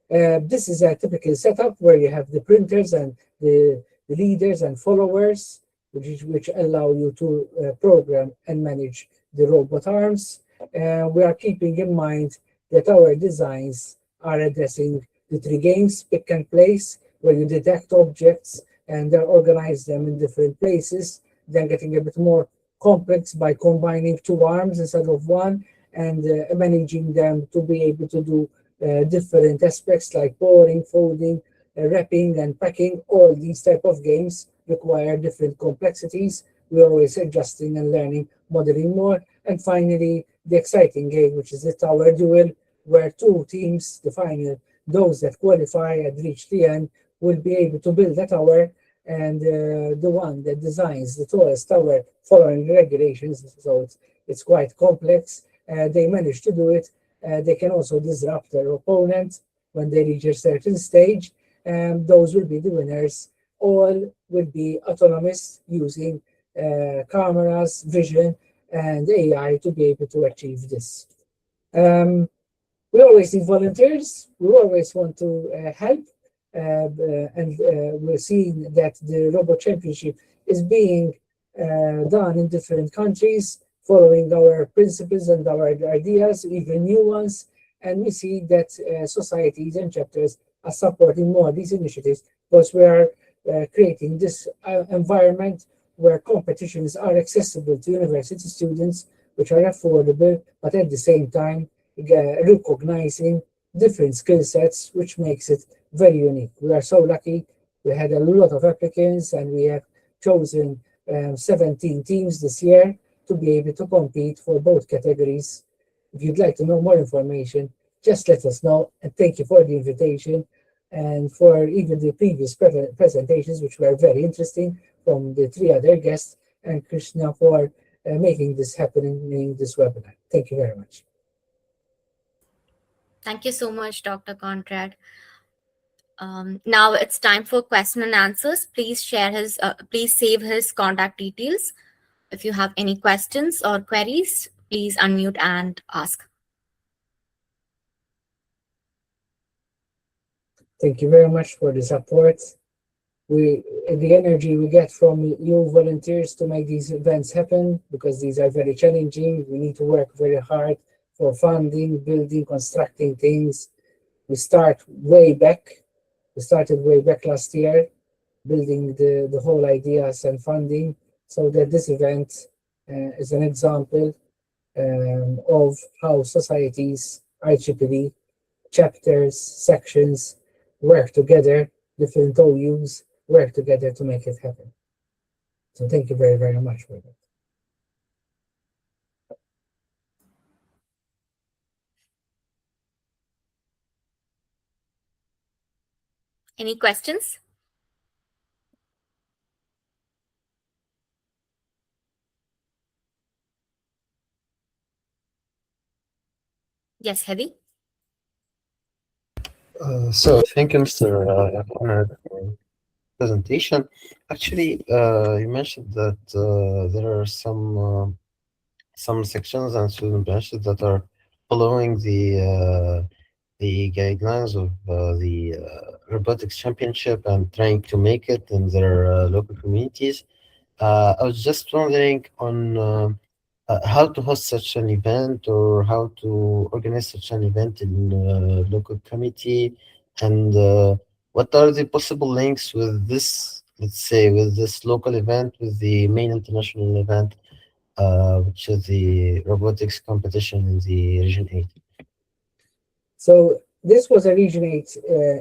S11: This is a typical setup where you have the printers and the leaders and followers, which allow you to program and manage the robot arms. We are keeping in mind that our designs are addressing the three games, pick and place, where you detect objects and organize them in different places, then getting a bit more complex by combining two arms instead of one, and managing them to be able to do different aspects like pouring, folding, wrapping, and packing. All these type of games require different complexities. We're always adjusting and learning, modeling more. And finally, the exciting game, which is the tower duel, where two teams, the final, those that qualify and reach the end, will be able to build a tower, and the one that designs the tallest tower following the regulations, so it's quite complex. They manage to do it. They can also disrupt their opponent when they reach a certain stage, and those will be the winners. All will be autonomous, using cameras, vision, and AI to be able to achieve this. We always need volunteers. We always want to help, and we're seeing that the Robot Championship is being done in different countries, following our principles and our ideas, even new ones. And we see that societies and chapters are supporting more of these initiatives, because we are creating this environment where competitions are accessible to university students, which are affordable, but at the same time recognizing different skill sets, which makes it very unique. We are so lucky. We had a lot of applicants, and we have chosen 17 teams this year to be able to compete for both categories. If you'd like to know more information, just let us know. And thank you for the invitation, and for even the previous presentations, which were very interesting, from the three other guests, and Krishna for making this happen in this webinar. Thank you very much.
S1: Thank you so much, Dr. Conrad. Now it's time for question and answers. Please please save his contact details. If you have any questions or queries, please unmute and ask.
S11: Thank you very much for the support. The energy we get from you volunteers to make these events happen, because these are very challenging. We need to work very hard for funding, building, constructing things. We started way back last year, building the whole ideas and funding, so that this event is an example of how societies, IEEE, chapters, sections work together, different OUs work together to make it happen. So thank you very, very much for that.
S1: Any questions? Yes, Hedy?
S3: So thank you, Mr. Conrad, for presentation. Actually, you mentioned that there are some sections and student branches that are following the guidelines of the robotics championship and trying to make it in their local communities. I was just wondering on how to host such an event, or how to organize such an event in local committee, and what are the possible links with this, let's say, with this local event, with the main international event, which is the robotics competition in the Region 8.
S11: So this was a Region 8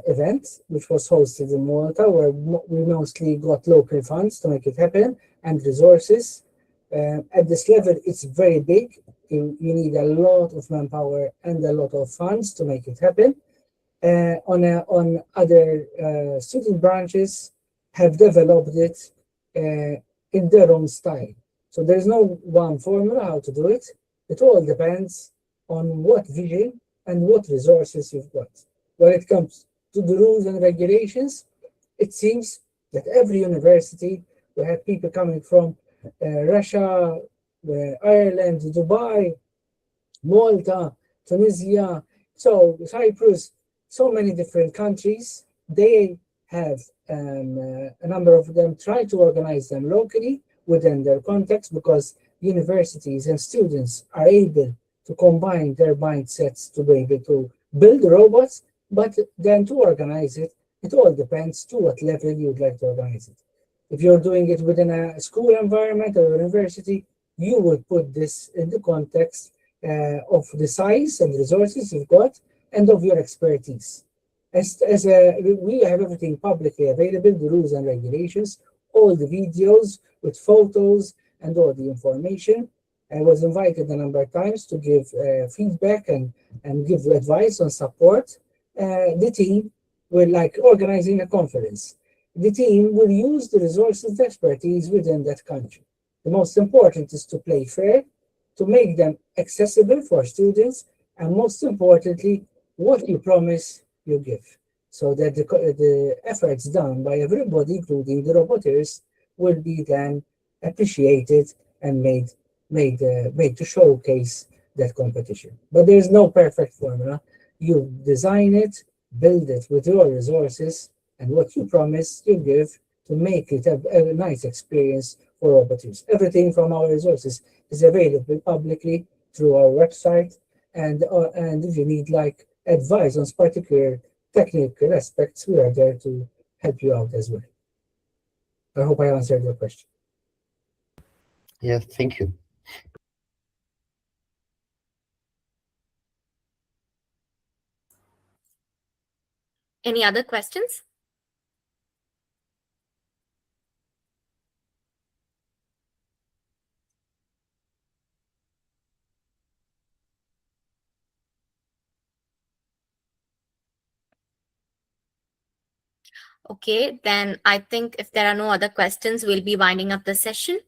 S11: event, which was hosted in Malta, where we mostly got local funds to make it happen, and resources. At this level, it's very big. You need a lot of manpower and a lot of funds to make it happen. on other student branches have developed it in their own style. So there's no one formula how to do it. It all depends on what vision and what resources you've got. When it comes to the rules and regulations, it seems that every university, we have people coming from Russia, Ireland, Dubai, Malta, Tunisia, so Cyprus, so many different countries. They have a number of them try to organize them locally within their context, because universities and students are able to combine their mindsets to be able to build robots, but then to organize it, it all depends to what level you'd like to organize it. If you're doing it within a school environment or university, you would put this in the context of the size and resources you've got and of your expertise. We have everything publicly available, the rules and regulations, all the videos with photos and all the information. I was invited a number of times to give feedback and give advice on support. The team were like organizing a conference. The team will use the resources and expertise within that country. The most important is to play fair, to make them accessible for students, and most importantly, what you promise, you give. So that the efforts done by everybody, including the roboters, will be then appreciated and made to showcase that competition. But there's no perfect formula. You design it, build it with your resources, and what you promise, you give to make it a nice experience for roboters. Everything from our resources is available publicly through our website, and if you need like advice on particular technical aspects, we are there to help you out as well. I hope I answered your question.
S3: Yeah, thank you.
S1: Any other questions? Okay, then I think if there are no other questions, we'll be winding up the session.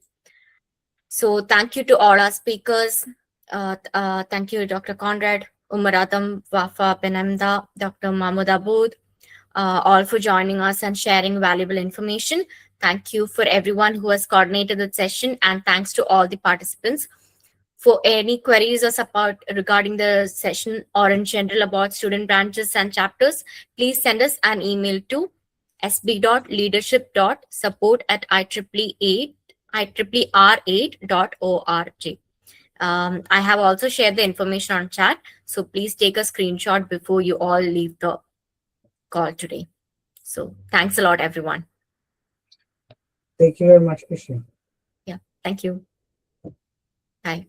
S1: So thank you to all our speakers. Thank you, Dr. Conrad, Umar Adam, Wafa Benemda, Dr. Mahmoud Aboud, all for joining us and sharing valuable information. Thank you for everyone who has coordinated the session, and thanks to all the participants. For any queries or support regarding the session or in general about student branches and chapters, please send us an email to sb.leadership.support@ieeer8.org. I have also shared the information on chat, so please take a screenshot before you all leave the call today. So thanks a lot, everyone.
S11: Thank you very much, Krishna.
S1: Yeah, thank you. Bye.